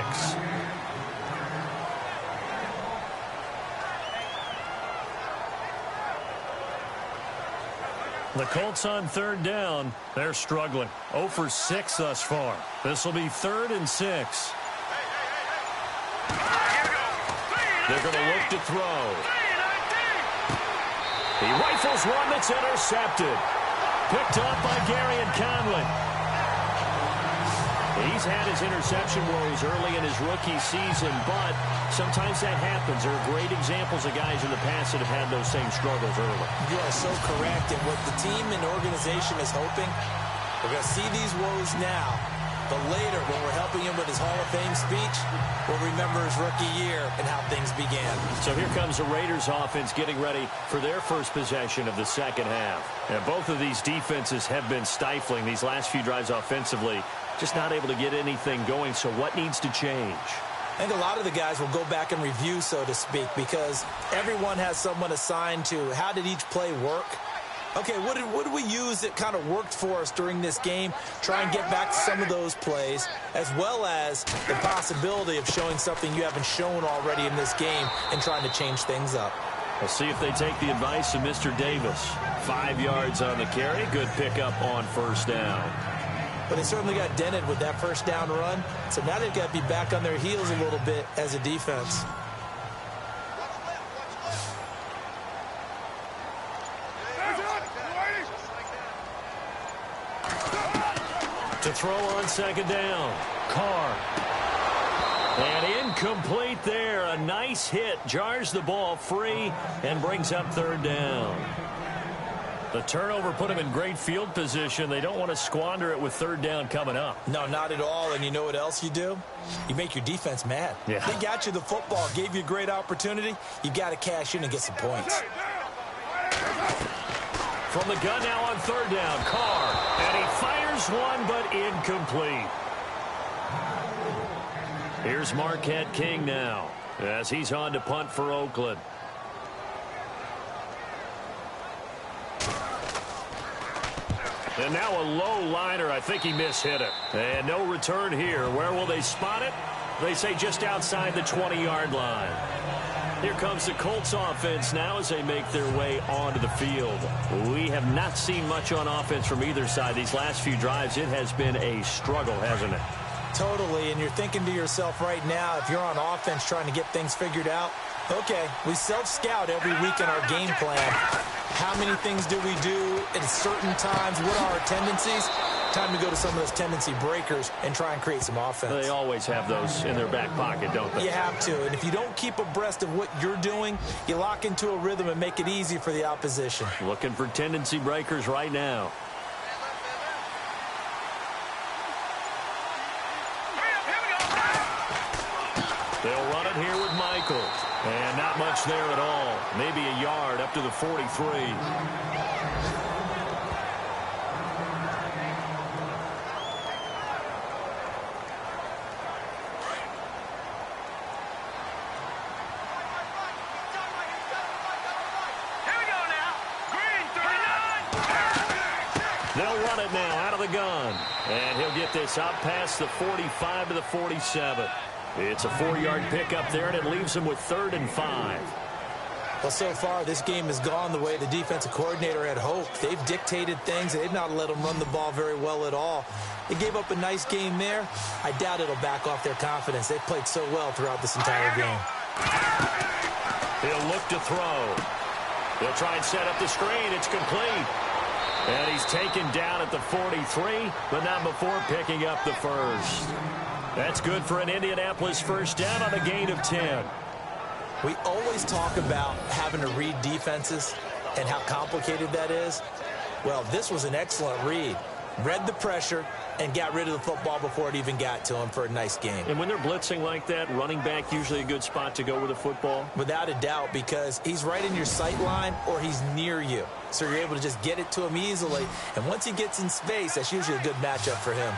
The Colts on 3rd down. They're struggling. 0 for 6 thus far. This will be 3rd and 6. They're going to look to throw. He rifles one that's intercepted. Picked up by Garyon Conley. He's had his interception woes early in his rookie season, but sometimes that happens. There are great examples of guys in the past that have had those same struggles early. You are so correct. And what the team and organization is hoping, we're going to see these woes now. But later, when we're helping him with his Hall of Fame speech, we'll remember his rookie year and how things began. So here comes the Raiders offense getting ready for their first possession of the second half. And both of these defenses have been stifling these last few drives offensively, just not able to get anything going. So what needs to change? I think a lot of the guys will go back and review, so to speak, because everyone has someone assigned to how did each play work. Okay, what did we use that kind of worked for us during this game? Try and get back to some of those plays, as well as the possibility of showing something you haven't shown already in this game and trying to change things up. We'll see if they take the advice of Mr. Davis. 5 yards on the carry. Good pickup on first down. But they certainly got dented with that first down run, so now they've got to be back on their heels a little bit as a defense. To throw on second down. Carr. And incomplete there. A nice hit. Jars the ball free and brings up third down. The turnover put him in great field position. They don't want to squander it with third down coming up. No, not at all. And you know what else you do? You make your defense mad. Yeah. They got you the football, gave you a great opportunity. You got to cash in and get some points. From the gun now on third down, Carr. And he fires one, but incomplete. Here's Marquette King now as he's on to punt for Oakland. And now a low liner. I think he mishit it. And no return here. Where will they spot it? They say just outside the 20-yard line. Here comes the Colts offense now as they make their way onto the field. We have not seen much on offense from either side. These last few drives, it has been a struggle, hasn't it? Totally, and you're thinking to yourself right now, if you're on offense trying to get things figured out, okay, we self-scout every week in our game plan. How many things do we do at certain times? What are our tendencies? Time to go to some of those tendency breakers and try and create some offense. They always have those in their back pocket, don't they? You have to, and if you don't keep abreast of what you're doing, you lock into a rhythm and make it easy for the opposition. Looking for tendency breakers right now. They'll run it here with Michael. And not much there at all. Maybe a yard up to the 43. They'll run it now out of the gun. And he'll get this out past the 45 to the 47. It's a 4-yard pickup there, and it leaves him with 3rd and 5. Well, so far, this game has gone the way the defensive coordinator had hoped. They've dictated things, and they've not let them run the ball very well at all. They gave up a nice game there. I doubt it'll back off their confidence. They've played so well throughout this entire game. He'll look to throw. He'll try and set up the screen. It's complete. And he's taken down at the 43, but not before picking up the first. That's good for an Indianapolis first down on a gain of 10. We always talk about having to read defenses and how complicated that is. Well, this was an excellent read. Read the pressure and got rid of the football before it even got to him for a nice game. And when they're blitzing like that, running back usually a good spot to go with the football? Without a doubt, because he's right in your sight line or he's near you. So you're able to just get it to him easily. And once he gets in space, that's usually a good matchup for him.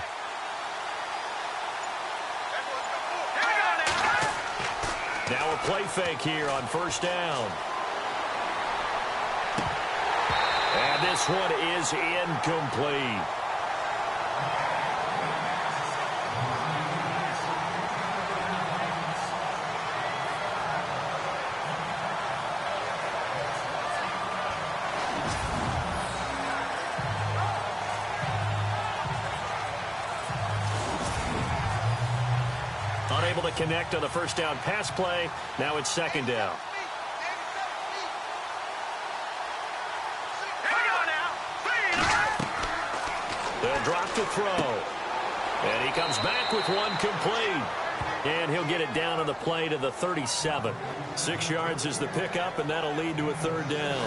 Now a play fake here on first down. And this one is incomplete. Unable to connect on the first down pass play. Now it's second down. They'll drop to throw. And he comes back with one complete. And he'll get it down on the play to the 37. 6 yards is the pickup, and that'll lead to a third down.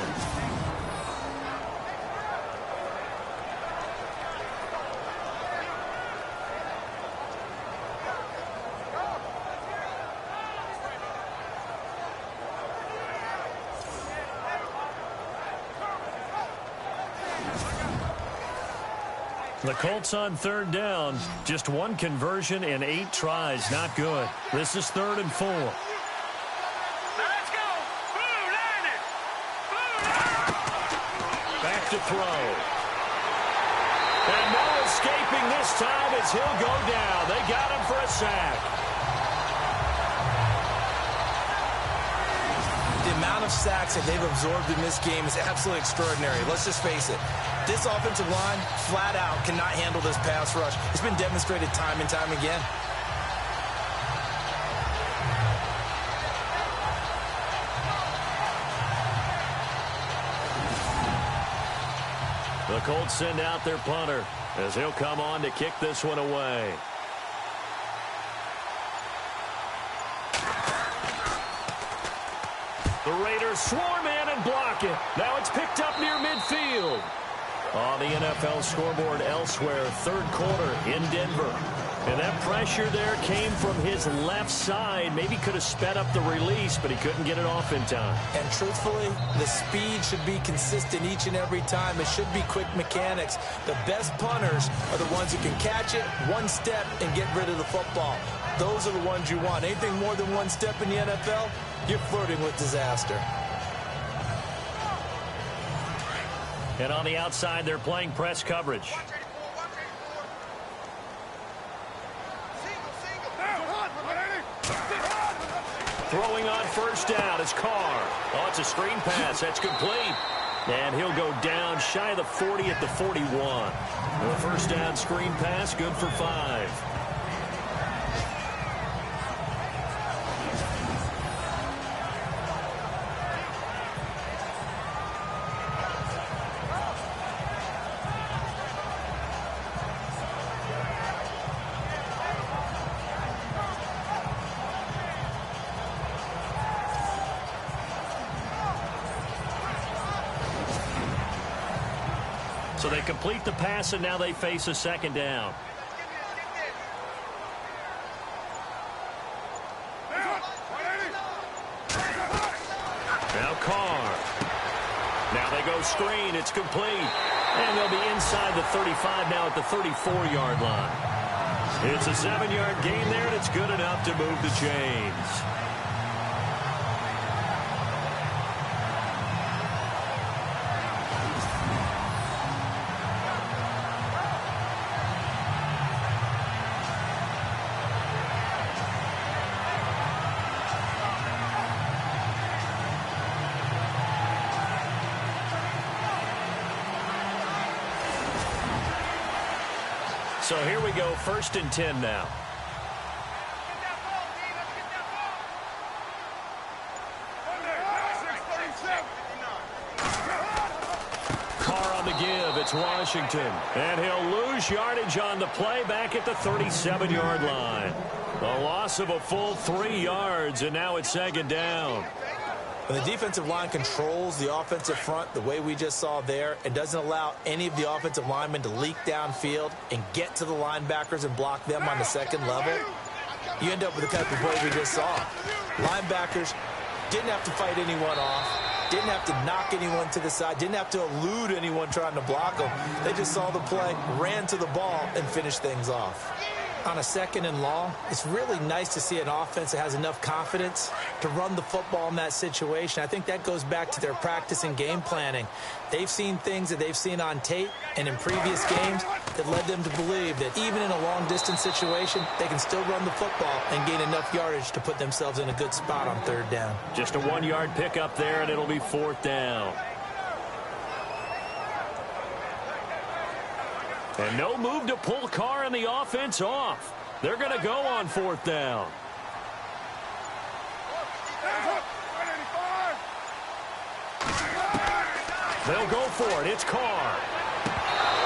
The Colts on third down. Just one conversion in 8 tries. Not good. This is 3rd and 4. Let's go. Blue line it. Back to throw. And no escaping this time as he'll go down. They got him for a sack. The amount of sacks that they've absorbed in this game is absolutely extraordinary. Let's just face it. This offensive line, flat out, cannot handle this pass rush. It's been demonstrated time and time again. The Colts send out their punter as he'll come on to kick this one away. The Raiders swarm in and block it. Now it's picked up near midfield. On the NFL scoreboard elsewhere, 3rd quarter in Denver. And that pressure there came from his left side. Maybe could have sped up the release, but he couldn't get it off in time. And truthfully, the speed should be consistent each and every time. It should be quick mechanics. The best punters are the ones who can catch it, one step, and get rid of the football. Those are the ones you want. Anything more than one step in the NFL, you're flirting with disaster. And on the outside, they're playing press coverage. Throwing on first down is Carr. Oh, it's a screen pass. That's complete. And he'll go down shy of the 40 at the 41. The first down screen pass, good for 5. So they complete the pass, and now they face a 2nd down. Now Carr. Now they go screen. It's complete. And they'll be inside the 35 now at the 34-yard line. It's a 7-yard gain there, and it's good enough to move the chains. So here we go, 1st and 10 now. Carr on the give. It's Washington. And he'll lose yardage on the play back at the 37-yard line. A loss of a full 3 yards, and now it's 2nd down. When the defensive line controls the offensive front the way we just saw there, it doesn't allow any of the offensive linemen to leak downfield and get to the linebackers and block them on the 2nd level. You end up with the type of play we just saw. Linebackers didn't have to fight anyone off, didn't have to knock anyone to the side, didn't have to elude anyone trying to block them. They just saw the play, ran to the ball, and finished things off. On a 2nd and long, it's really nice to see an offense that has enough confidence to run the football in that situation. I think that goes back to their practice and game planning. They've seen things that they've seen on tape and in previous games that led them to believe that even in a long-distance situation, they can still run the football and gain enough yardage to put themselves in a good spot on 3rd down. Just a 1-yard pickup there, and it'll be 4th down. And no move to pull Carr and the offense off. They're going to go on 4th down. They'll go for it. It's Carr.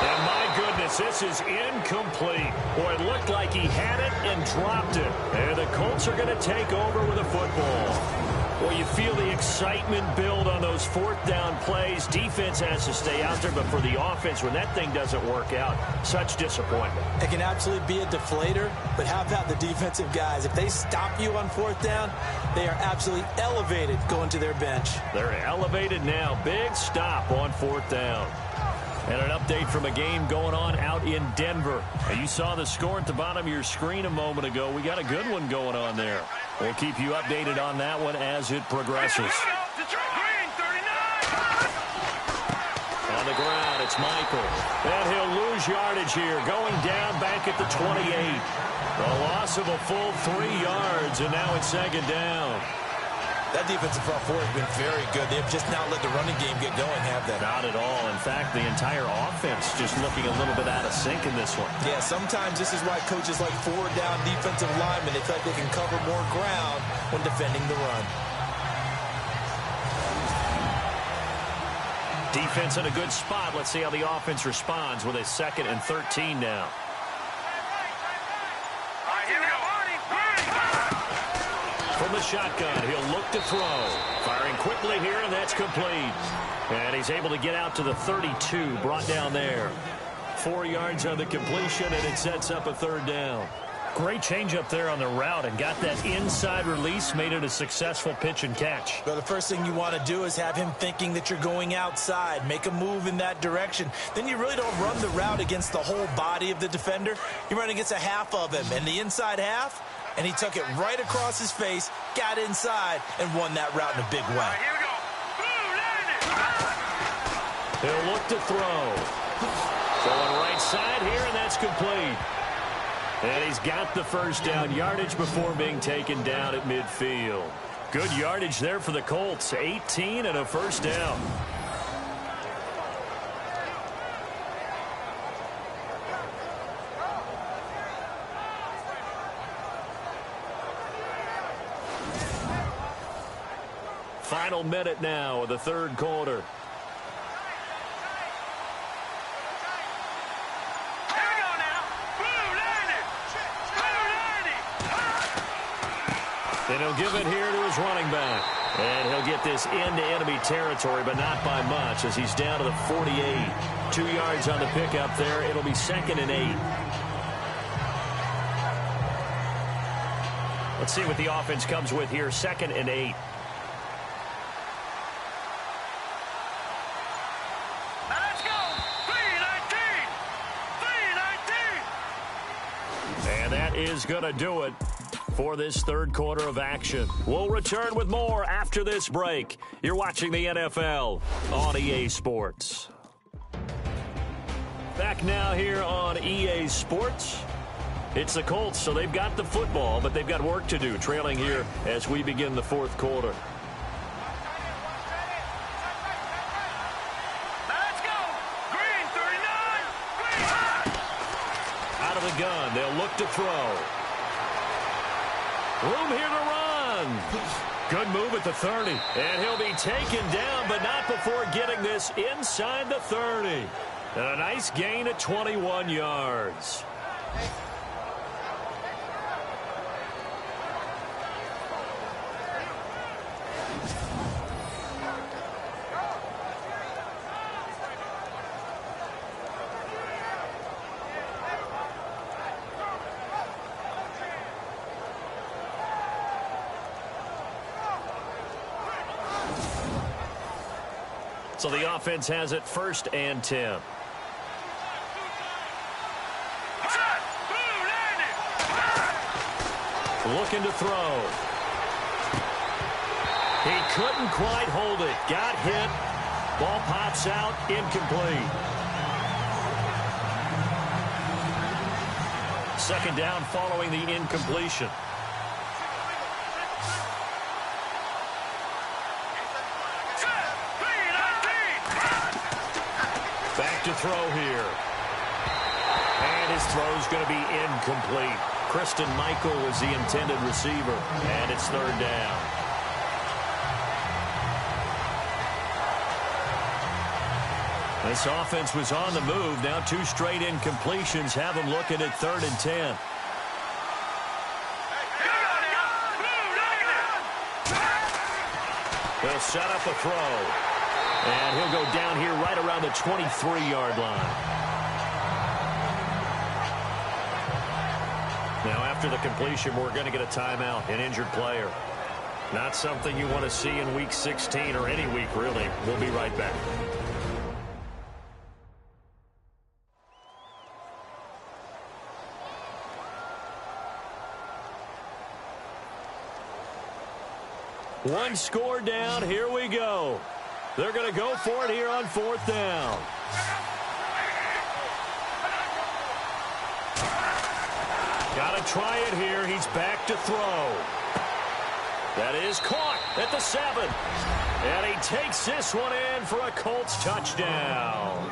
And my goodness, this is incomplete. Boy, it looked like he had it and dropped it. And the Colts are going to take over with a football. Well, you feel the excitement build on those 4th down plays. Defense has to stay out there, but for the offense, when that thing doesn't work out, such disappointment. It can absolutely be a deflator, but how about the defensive guys? If they stop you on 4th down, they are absolutely elevated going to their bench. They're elevated now. Big stop on 4th down. And an update from a game going on out in Denver. And you saw the score at the bottom of your screen a moment ago. We got a good one going on there. We'll keep you updated on that one as it progresses. On the ground, it's Michael. And he'll lose yardage here, going down back at the 28. A loss of a full 3 yards, and now it's second down. That defensive front four has been very good. They've just not let the running game get going, have they? Not at all. In fact, the entire offense just looking a little bit out of sync in this one. Yeah, sometimes this is why coaches like forward-down defensive linemen, they feel like they can cover more ground when defending the run. Defense in a good spot. Let's see how the offense responds with a 2nd and 13 now. From the shotgun, he'll look to throw. Firing quickly here, and that's complete. And he's able to get out to the 32, brought down there. 4 yards on the completion, and it sets up a 3rd down. Great change up there on the route and got that inside release, made it a successful pitch and catch. Well, the first thing you want to do is have him thinking that you're going outside, make a move in that direction. Then you really don't run the route against the whole body of the defender. You run against a half of him, and the inside half, and he took it right across his face, got inside, and won that route in a big way. He'll look to throw. Going right side here, and that's complete. And he's got the 1st down, yardage before being taken down at midfield. Good yardage there for the Colts, 18 and a 1st down. Final minute now of the 3rd quarter. And he'll give it here to his running back. And he'll get this into enemy territory, but not by much as he's down to the 48. 2 yards on the pickup there. It'll be 2nd and 8. Let's see what the offense comes with here. 2nd and 8. Let's go! 3-19! And that is going to do it for this 3rd quarter of action. We'll return with more after this break. You're watching the NFL on EA Sports. Back now here on EA Sports. It's the Colts, so they've got the football, but they've got work to do, trailing here as we begin the 4th quarter. Let's go! Green 39! Green! Out of the gun, they'll look to throw. Room here to run. Good move at the 30. And he'll be taken down, but not before getting this inside the 30. And a nice gain at 21 yards. So the offense has it 1st and 10. Looking to throw. He couldn't quite hold it. Got hit. Ball pops out. Incomplete. 2nd down following the incompletion. Back to throw here. And his throw's going to be incomplete. Christian Michael was the intended receiver. And it's 3rd down. This offense was on the move. Now 2 straight incompletions have them looking at 3rd and 10. He'll set up a throw. And he'll go down here right around the 23-yard line. Now, after the completion, we're going to get a timeout, an injured player. Not something you want to see in Week 16 or any week, really. We'll be right back. One score down. Here we go. They're going to go for it here on 4th down. Got to try it here. He's back to throw. That is caught at the 7. And he takes this one in for a Colts touchdown.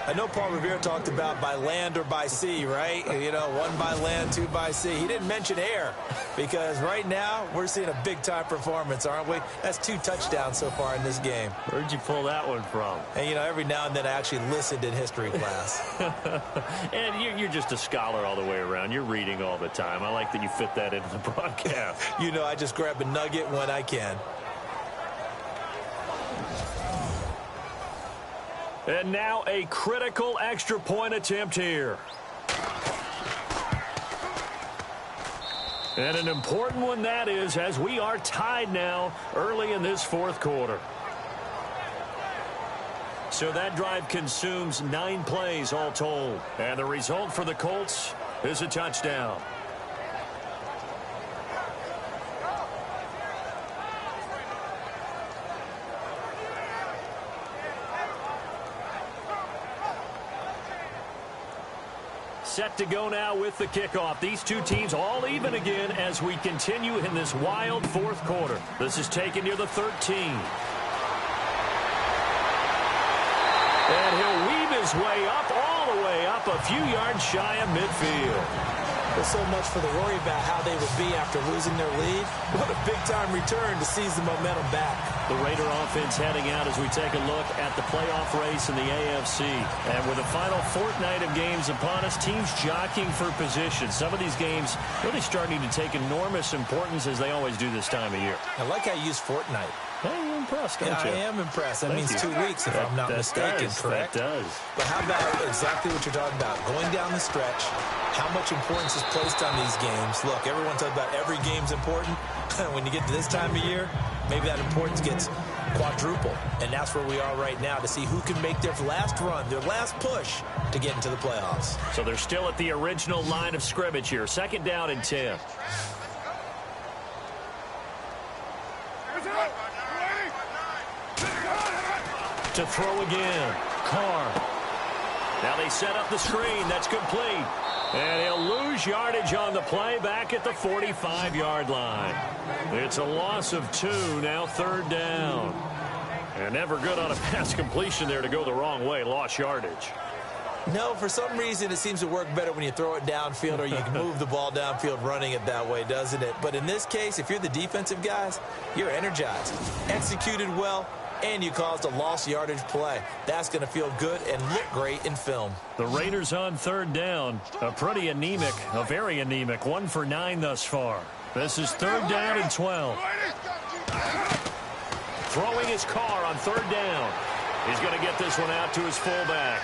I know Paul Revere talked about by land or by sea, right? You know, 1 by land, 2 by sea. He didn't mention air because right now we're seeing a big-time performance, aren't we? That's 2 touchdowns so far in this game. Where'd you pull that one from? And, you know, every now and then I actually listened in history class. And you're just a scholar all the way around. You're reading all the time. I like that you fit that into the broadcast. You know, I just grab a nugget when I can. And now a critical extra point attempt here. And an important one that is, as we are tied now early in this 4th quarter. So that drive consumes 9 plays all told. And the result for the Colts is a touchdown. Set to go now with the kickoff. These two teams all even again as we continue in this wild 4th quarter. This is taken near the 13. And he'll weave his way up, all the way up, a few yards shy of midfield. There's so much for the worry about how they would be after losing their lead. What a big-time return to seize the momentum back. The Raider offense heading out as we take a look at the playoff race in the AFC. And with the final fortnight of games upon us, teams jockeying for position. Some of these games really starting to take enormous importance as they always do this time of year. I like how you use fortnight. Hey, you're impressed, don't you? I am impressed. That means 2 weeks, if I'm not mistaken, correct? That does. But how about exactly what you're talking about? Going down the stretch, how much importance is placed on these games. Look, everyone talks about every game's important. When you get to this time of year, maybe that importance gets quadruple. And that's where we are right now to see who can make their last run, their last push to get into the playoffs. So they're still at the original line of scrimmage here. 2nd down and 10. To throw again. Carr. Now they set up the screen. That's complete. And he'll lose yardage on the play back at the 45-yard line. It's a loss of 2, now 3rd down. And never good on a pass completion there to go the wrong way. Lost yardage. No, for some reason it seems to work better when you throw it downfield or you can move the ball downfield running it that way, doesn't it? But in this case, if you're the defensive guys, you're energized. Executed well, and you caused a lost yardage play. That's going to feel good and look great in film. The Raiders on 3rd down. A very anemic. 1 for 9 thus far. This is 3rd down and 12. Throwing his Carr on 3rd down. He's going to get this one out to his fullback.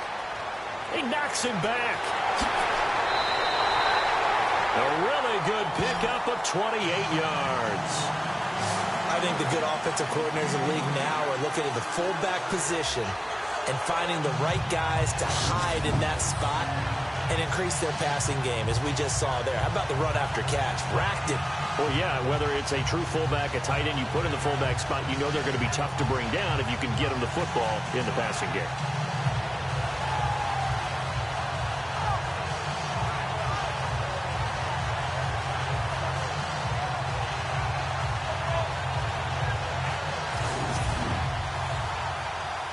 He knocks him back. A really good pickup of 28 yards. I think the good offensive coordinators in the league now are looking at the fullback position and finding the right guys to hide in that spot and increase their passing game, as we just saw there. How about the run after catch? Racked him. Well, yeah, whether it's a true fullback, a tight end, you put in the fullback spot, you know they're going to be tough to bring down if you can get them the football in the passing game.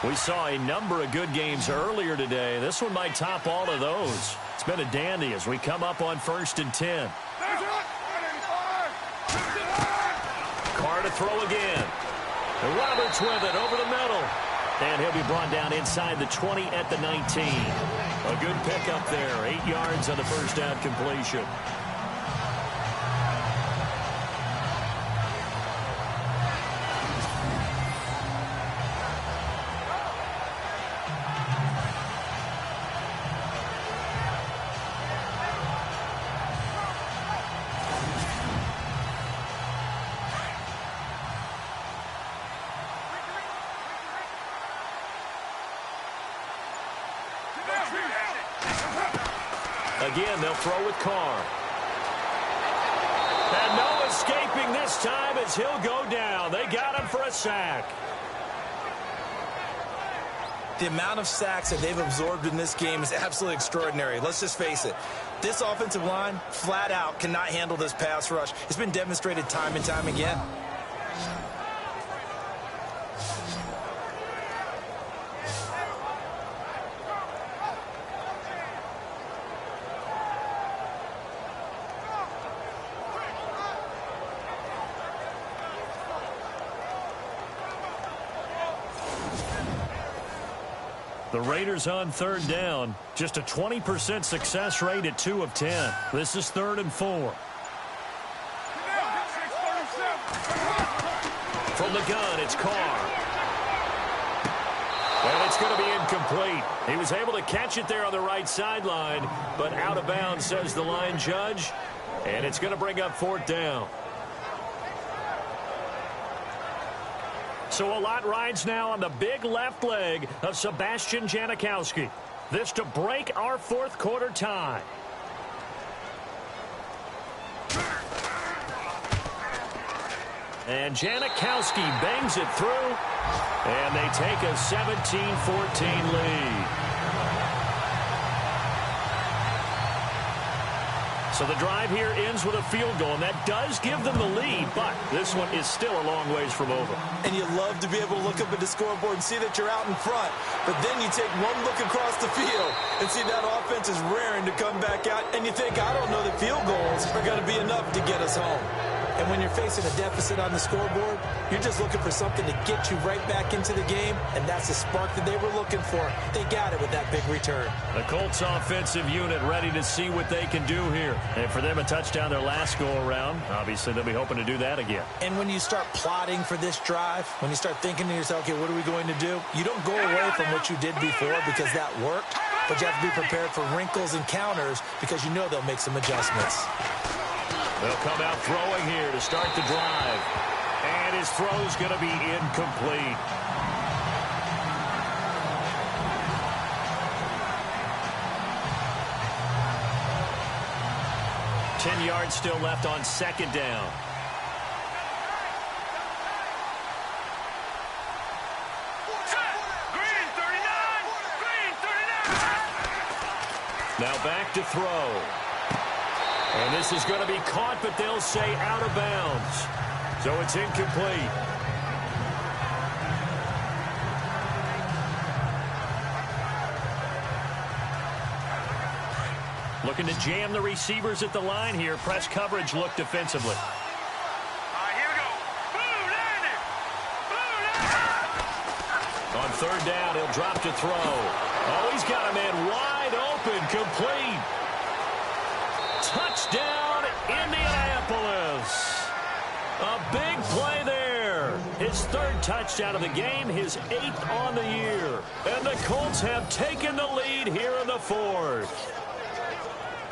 We saw a number of good games earlier today. This one might top all of those. It's been a dandy as we come up on 1st and 10. Carr to throw again. And Roberts with it over the middle. And he'll be brought down inside the 20 at the 19. A good pickup there. 8 yards on the first down completion. Again, they'll throw with Carr. And no escaping this time as he'll go down. They got him for a sack. The amount of sacks that they've absorbed in this game is absolutely extraordinary. Let's just face it. This offensive line, flat out, cannot handle this pass rush. It's been demonstrated time and time again. The Raiders on third down. Just a 20% success rate at 2 of 10. This is 3rd and 4. From the gun, it's Carr. And it's going to be incomplete. He was able to catch it there on the right sideline, but out of bounds, says the line judge. And it's going to bring up 4th down. So a lot rides now on the big left leg of Sebastian Janikowski. This to break our 4th quarter tie. And Janikowski bangs it through. And they take a 17-14 lead. So the drive here ends with a field goal, and that does give them the lead, but this one is still a long ways from over. And you love to be able to look up at the scoreboard and see that you're out in front, but then you take one look across the field and see that offense is raring to come back out, and you think, I don't know that field goals are going to be enough to get us home. And when you're facing a deficit on the scoreboard, you're just looking for something to get you right back into the game, and that's the spark that they were looking for. They got it with that big return. The Colts offensive unit ready to see what they can do here. And for them, a touchdown their last go-around. Obviously, they'll be hoping to do that again. And when you start plotting for this drive, when you start thinking to yourself, okay, what are we going to do? You don't go away from what you did before because that worked, but you have to be prepared for wrinkles and counters because you know they'll make some adjustments. They'll come out throwing here to start the drive. And his throw's going to be incomplete. Ten yards still left on 2nd down. Green 39! Green 39! Now back to throw. And this is going to be caught, but they'll say out of bounds. So it's incomplete. Looking to jam the receivers at the line here. Press coverage look defensively. Here we go. Boom, landed. Boom, landed. On 3rd down, he'll drop to throw. Oh, he's got a man wide open, complete. Touchdown, Indianapolis. A big play there. His 3rd touchdown of the game, his 8th on the year. And the Colts have taken the lead here in the 4th.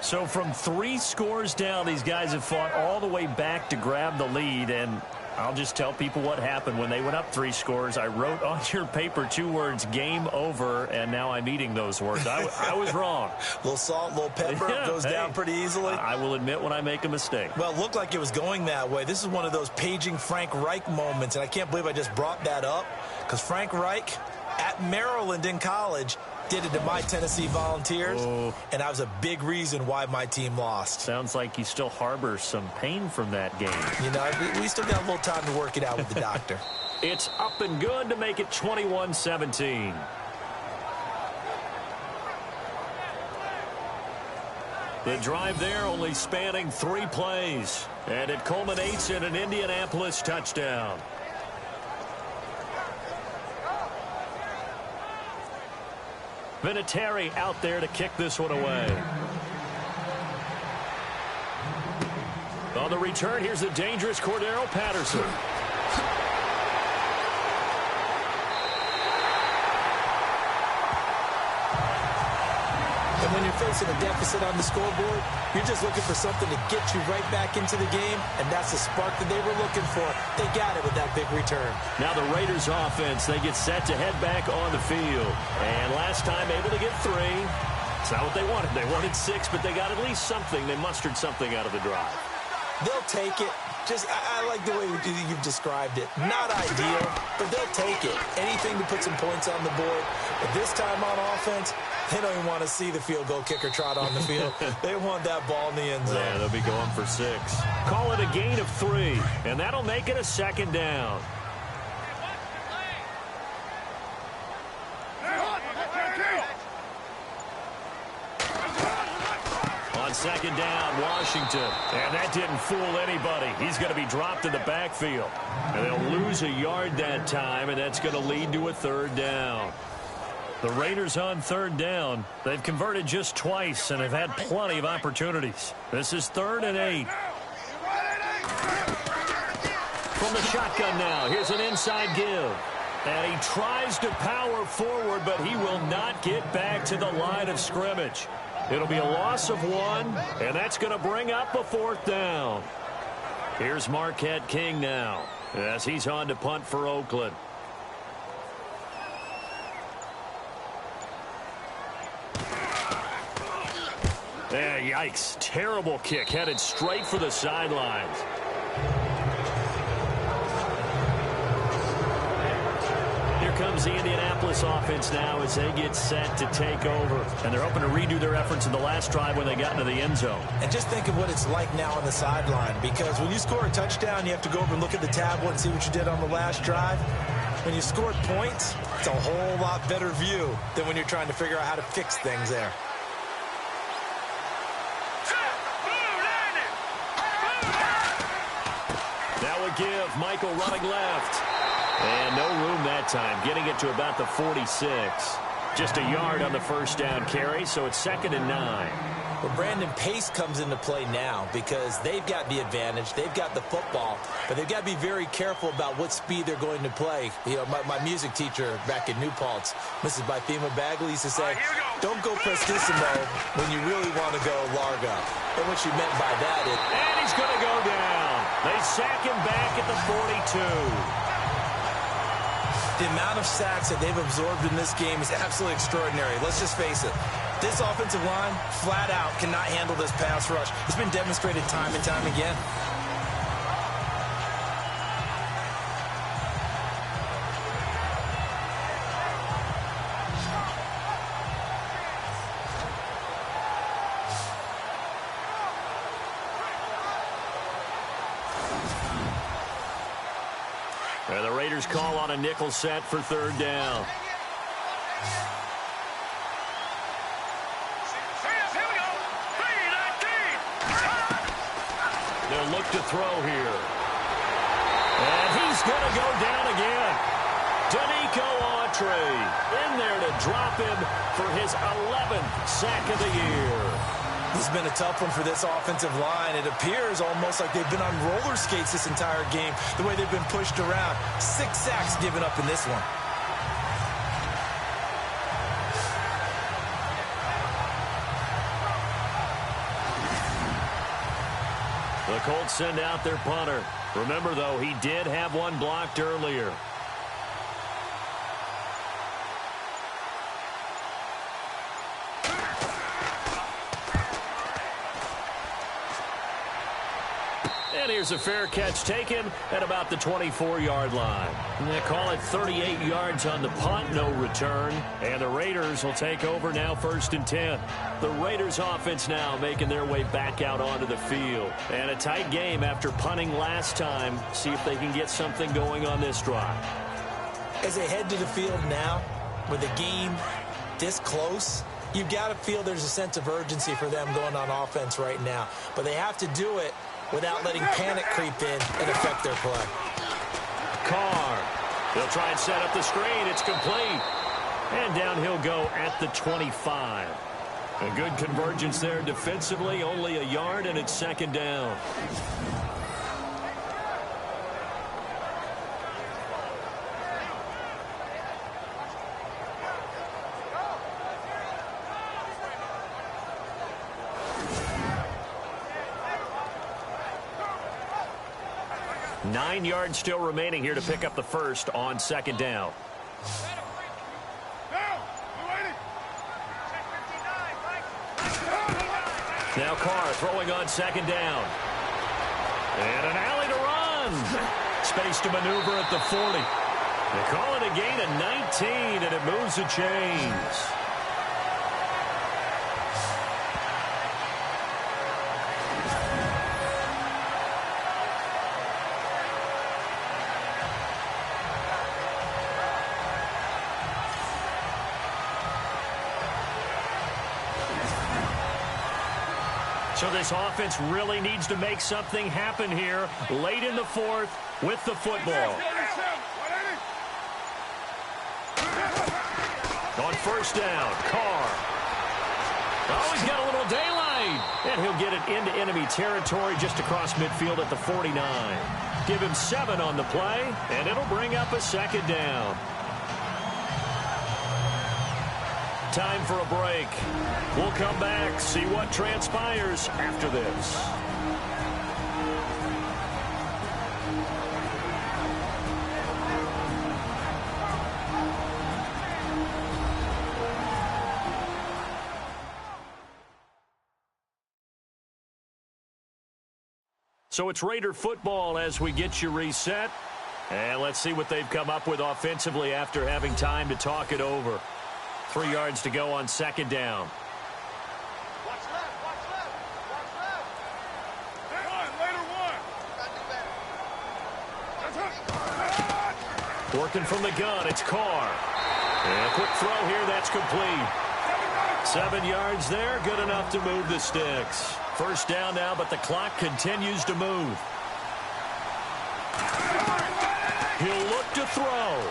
So from 3 scores down, these guys have fought all the way back to grab the lead, and I'll just tell people what happened when they went up 3 scores. I wrote on your paper 2 words, game over, and now I'm eating those words. I was wrong. A little salt, a little pepper, goes down pretty easily. I will admit when I make a mistake. Well, it looked like it was going that way. This is one of those paging Frank Reich moments, and I can't believe I just brought that up, because Frank Reich at Maryland in college did it to my Tennessee Volunteers, and that was a big reason why my team lost. Sounds like you still harbor some pain from that game. You know, we still got a little time to work it out with the doctor. It's up and good to make it 21-17. The drive there only spanning 3 plays, and it culminates in an Indianapolis touchdown. Vinatieri out there to kick this one away. On the return, here's the dangerous Cordero Patterson. And when you're facing a deficit on the scoreboard, you're just looking for something to get you right back into the game, and that's the spark that they were looking for. They got it with that big return. Now the Raiders offense, they get set to head back on the field. And last time able to get 3. It's not what they wanted. They wanted 6, but they got at least something. They mustered something out of the drive. They'll take it. I like the way you've described it. Not ideal, but they'll take it. Anything to put some points on the board. But this time on offense, they don't even want to see the field goal kicker trot on the field. They want that ball in the end zone. Yeah, they'll be going for 6. Call it a gain of 3, and that'll make it a second down. On second down, Washington. And that didn't fool anybody. He's going to be dropped in the backfield. And they'll lose a yard that time, and that's going to lead to a third down. The Raiders on third down. They've converted just twice and have had plenty of opportunities. This is 3rd and 8. From the shotgun now, here's an inside give. And he tries to power forward, but he will not get back to the line of scrimmage. It'll be a loss of 1, and that's going to bring up a 4th down. Here's Marquette King now, as he's on to punt for Oakland. Yikes. Terrible kick, headed straight for the sidelines. Here comes the Indianapolis offense now as they get set to take over. And they're hoping to redo their efforts in the last drive when they got into the end zone. And just think of what it's like now on the sideline, because when you score a touchdown, you have to go over and look at the tablet and see what you did on the last drive. When you scored points, it's a whole lot better view than when you're trying to figure out how to fix things there. That would give Michael running left. And no room that time, getting it to about the 46. Just a yard on the first down carry, so it's 2nd and 9. Well, Brandon, pace comes into play now because they've got the advantage. They've got the football, but they've got to be very careful about what speed they're going to play. You know, my music teacher back in New Paltz, Mrs. Bythema Bagley, used to say, don't go prestissimo when you really want to go largo. And what she meant by that is... And he's going to go down. They sack him back at the 42. The amount of sacks that they've absorbed in this game is absolutely extraordinary. Let's just face it. This offensive line, flat out, cannot handle this pass rush. It's been demonstrated time and time again. And the Raiders call on a nickel set for 3rd down. They'll look to throw here. And he's going to go down again. Danico Autry in there to drop him for his 11th sack of the year. This has been a tough one for this offensive line. It appears almost like they've been on roller skates this entire game, the way they've been pushed around. 6 sacks given up in this one. The Colts send out their punter. Remember, though, he did have one blocked earlier. And here's a fair catch taken at about the 24-yard line. They call it 38 yards on the punt, no return. And the Raiders will take over now 1st and 10. The Raiders offense now making their way back out onto the field. And a tight game after punting last time. See if they can get something going on this drive. As they head to the field now, with the game this close, you've got to feel there's a sense of urgency for them going on offense right now. But they have to do it without letting panic creep in and affect their play. Carr. They'll try and set up the screen. It's complete. And down he'll go at the 25. A good convergence there defensively. Only a yard, and it's 2nd down. Nine yards still remaining here to pick up the first on 2nd down. Now Carr throwing on 2nd down. And an alley to run. Space to maneuver at the 40. They call it a gain of 19, and it moves the chains. So this offense really needs to make something happen here late in the fourth with the football. On first down, Carr. Oh, he's got a little daylight. And he'll get it into enemy territory just across midfield at the 49. Give him 7 on the play, and it'll bring up a second down. Time for a break. We'll come back, see what transpires after this. So it's Raider football as we get you reset. And let's see what they've come up with offensively after having time to talk it over. 3 yards to go on second down. Watch left, watch left, watch left. Later one. Working from the gun, it's Carr. And a quick throw here, that's complete. 7 yards there, good enough to move the sticks. First down now, but the clock continues to move. He'll look to throw.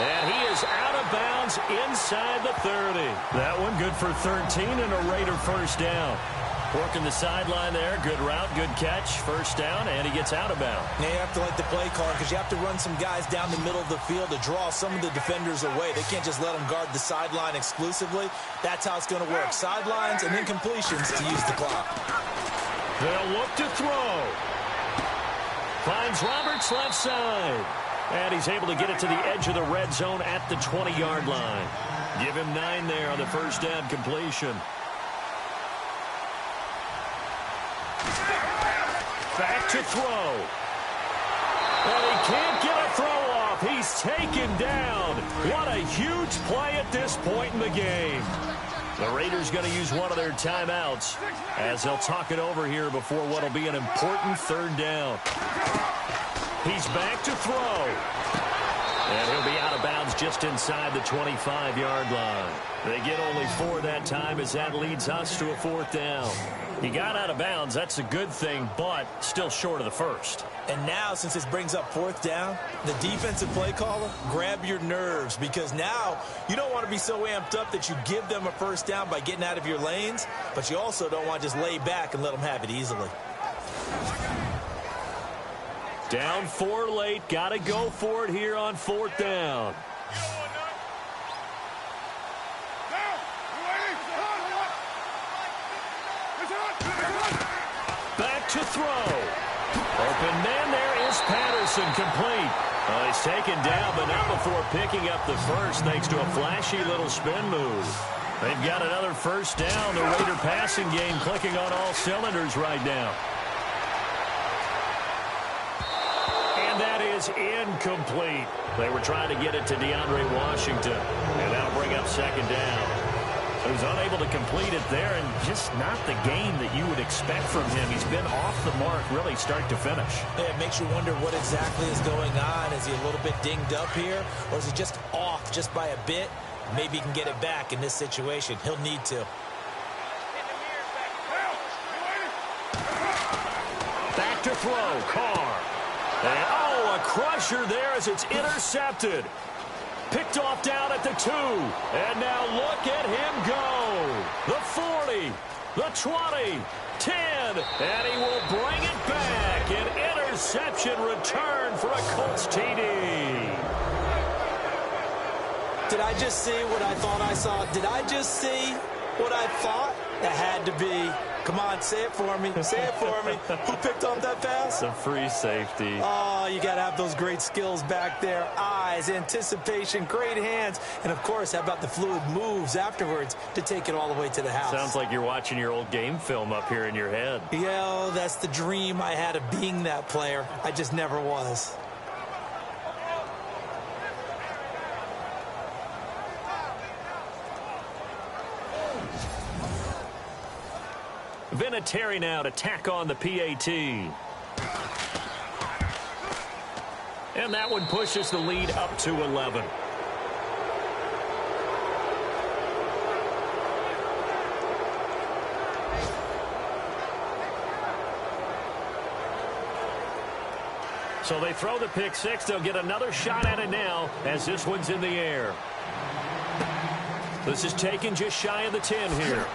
And he is out of bounds inside the 30. That one good for 13 and a Raider first down. Working the sideline there. Good route, good catch. First down, and he gets out of bounds. Now you have to like the play call because you have to run some guys down the middle of the field to draw some of the defenders away. They can't just let them guard the sideline exclusively. That's how it's going to work. Sidelines and then completions to use the clock. They'll look to throw. Finds Roberts left side. And he's able to get it to the edge of the red zone at the 20-yard line. Give him 9 there on the first down completion. Back to throw. And he can't get a throw off. He's taken down. What a huge play at this point in the game. The Raiders going to use one of their timeouts as they'll talk it over here before what will be an important third down. He's back to throw. And he'll be out of bounds just inside the 25-yard line. They get only 4 that time as that leads us to a fourth down. He got out of bounds. That's a good thing, but still short of the first. And now, since this brings up fourth down, the defensive play caller, grab your nerves because now you don't want to be so amped up that you give them a first down by getting out of your lanes, but you also don't want to just lay back and let them have it easily. Down 4 late. Got to go for it here on fourth down. Back to throw. Open man there is Patterson, complete. He's taken down, but not before picking up the first thanks to a flashy little spin move. They've got another first down. The Raider passing game clicking on all cylinders right now. And that is incomplete. They were trying to get it to DeAndre Washington, and that'll bring up second down. He was unable to complete it there, and just not the game that you would expect from him. He's been off the mark really start to finish. Yeah, it makes you wonder what exactly is going on. Is he a little bit dinged up here, or is he just off just by a bit? Maybe he can get it back in this situation. He'll need to. Back to throw, Carr. And, oh, a crusher there as it's intercepted. Picked off down at the 2. And now look at him go. The 40, the 20, 10. And he will bring it back. An interception return for a Colts TD. Did I just see what I thought I saw? Did I just see what I thought? That had to be Come on, say it for me. Say it for me. Who picked off that pass? The free safety. Oh, you got to have those great skills back there. Eyes, anticipation, great hands. And, of course, how about the fluid moves afterwards to take it all the way to the house? Sounds like you're watching your old game film up here in your head. Yeah, that's the dream I had of being that player. I just never was. Vinatieri now to tack on the PAT. And that one pushes the lead up to 11. So they throw the pick six. They'll get another shot at it now as this one's in the air. This is taken just shy of the 10 here.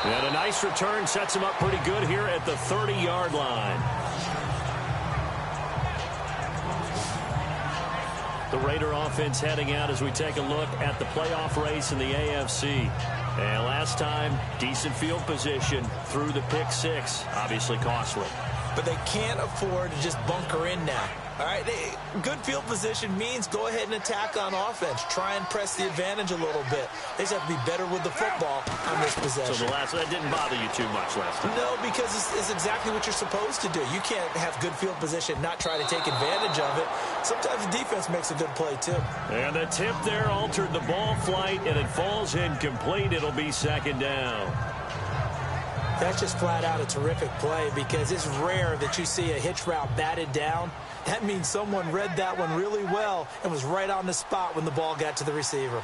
And a nice return sets him up pretty good here at the 30-yard line. The Raider offense heading out as we take a look at the playoff race in the AFC. And last time, decent field position through the pick six. Obviously costly. But they can't afford to just bunker in now. All right, good field position means go ahead and attack on offense. Try and press the advantage a little bit. They just have to be better with the football on this possession. So that didn't bother you too much last time? No, because it's exactly what you're supposed to do. You can't have good field position, not try to take advantage of it. Sometimes the defense makes a good play, too. And the tip there altered the ball flight, and it falls incomplete. It'll be second down. That's just flat out a terrific play because it's rare that you see a hitch route batted down. That means someone read that one really well and was right on the spot when the ball got to the receiver.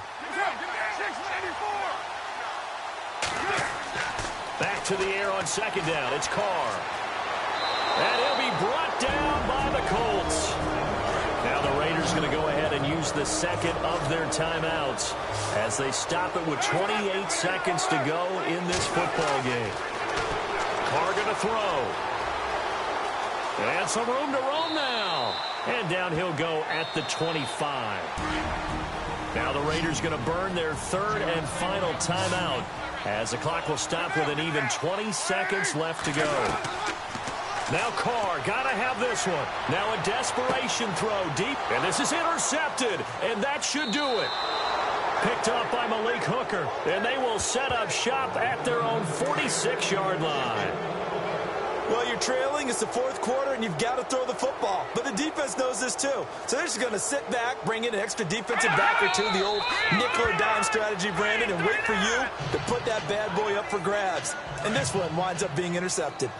Back to the air on second down. It's Carr. And he'll be brought down by the Colts. Now the Raiders going to go ahead and use the second of their timeouts as they stop it with 28 seconds to go in this football game. Carr going to throw. And some room to roam now. And down he'll go at the 25. Now the Raiders going to burn their third and final timeout as the clock will stop with an even 20 seconds left to go. Now Carr, got to have this one. Now a desperation throw deep, and this is intercepted, and that should do it. Picked up by Malik Hooker, and they will set up shop at their own 46-yard line. Well, you're trailing. It's the fourth quarter, and you've got to throw the football. But the defense knows this, too. So they're just going to sit back, bring in an extra defensive back or two, the old nickel or dime strategy, Brandon, and wait for you to put that bad boy up for grabs. And this one winds up being intercepted.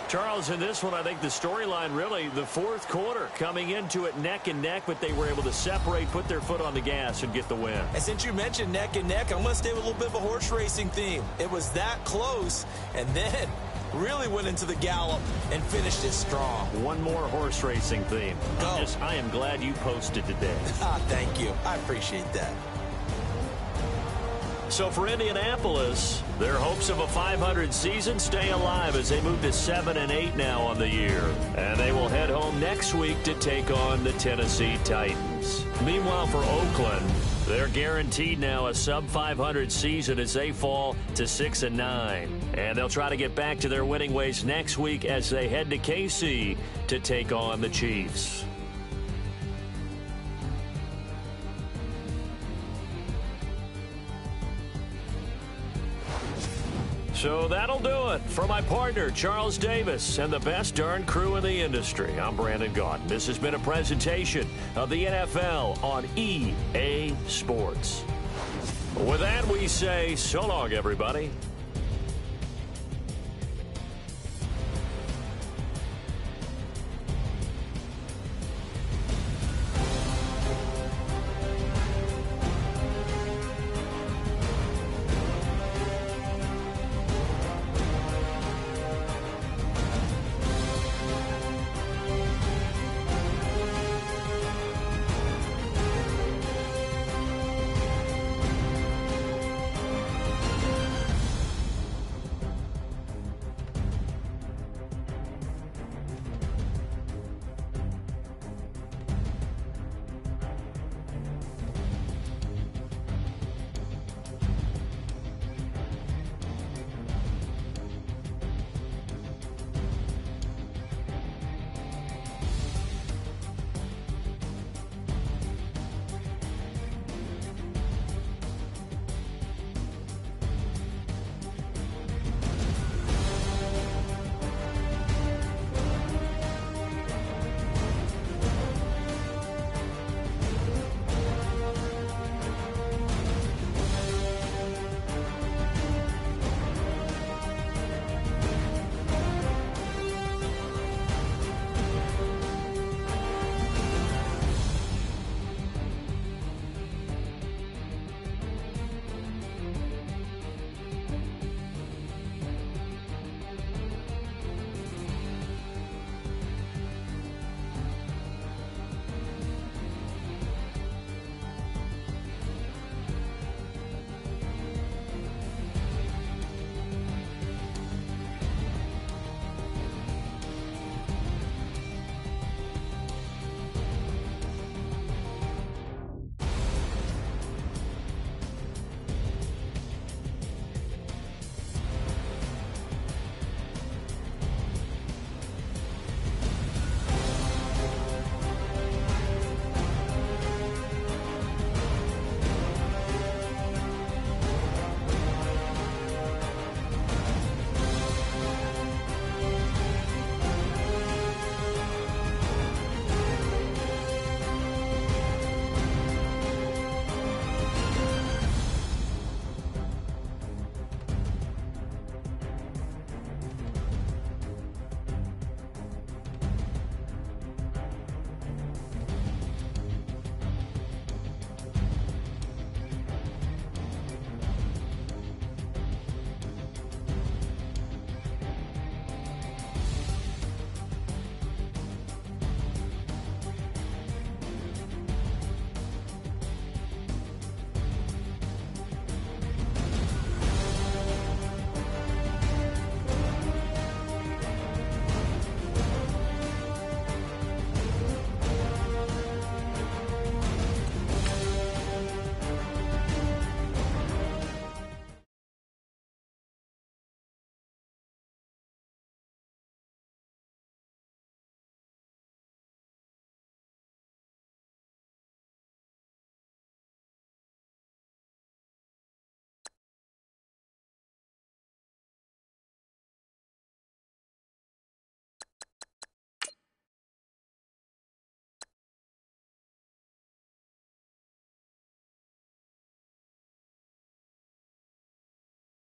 Charles, in this one, I think the storyline really, the fourth quarter, coming into it neck and neck, but they were able to separate, put their foot on the gas, and get the win. And since you mentioned neck and neck, I'm going to stay with a little bit of a horse racing theme. It was that close, and then really went into the gallop and finished it strong. One more horse racing theme. I am glad you posted today. Thank you. I appreciate that. So for Indianapolis, their hopes of a 500 season stay alive as they move to 7-8 now on the year. And they will head home next week to take on the Tennessee Titans. Meanwhile, for Oakland, they're guaranteed now a sub-500 season as they fall to 6-9. And they'll try to get back to their winning ways next week as they head to KC to take on the Chiefs. So that'll do it for my partner, Charles Davis, and the best darn crew in the industry. I'm Brandon Gaudin. This has been a presentation of the NFL on EA Sports. With that, we say so long, everybody.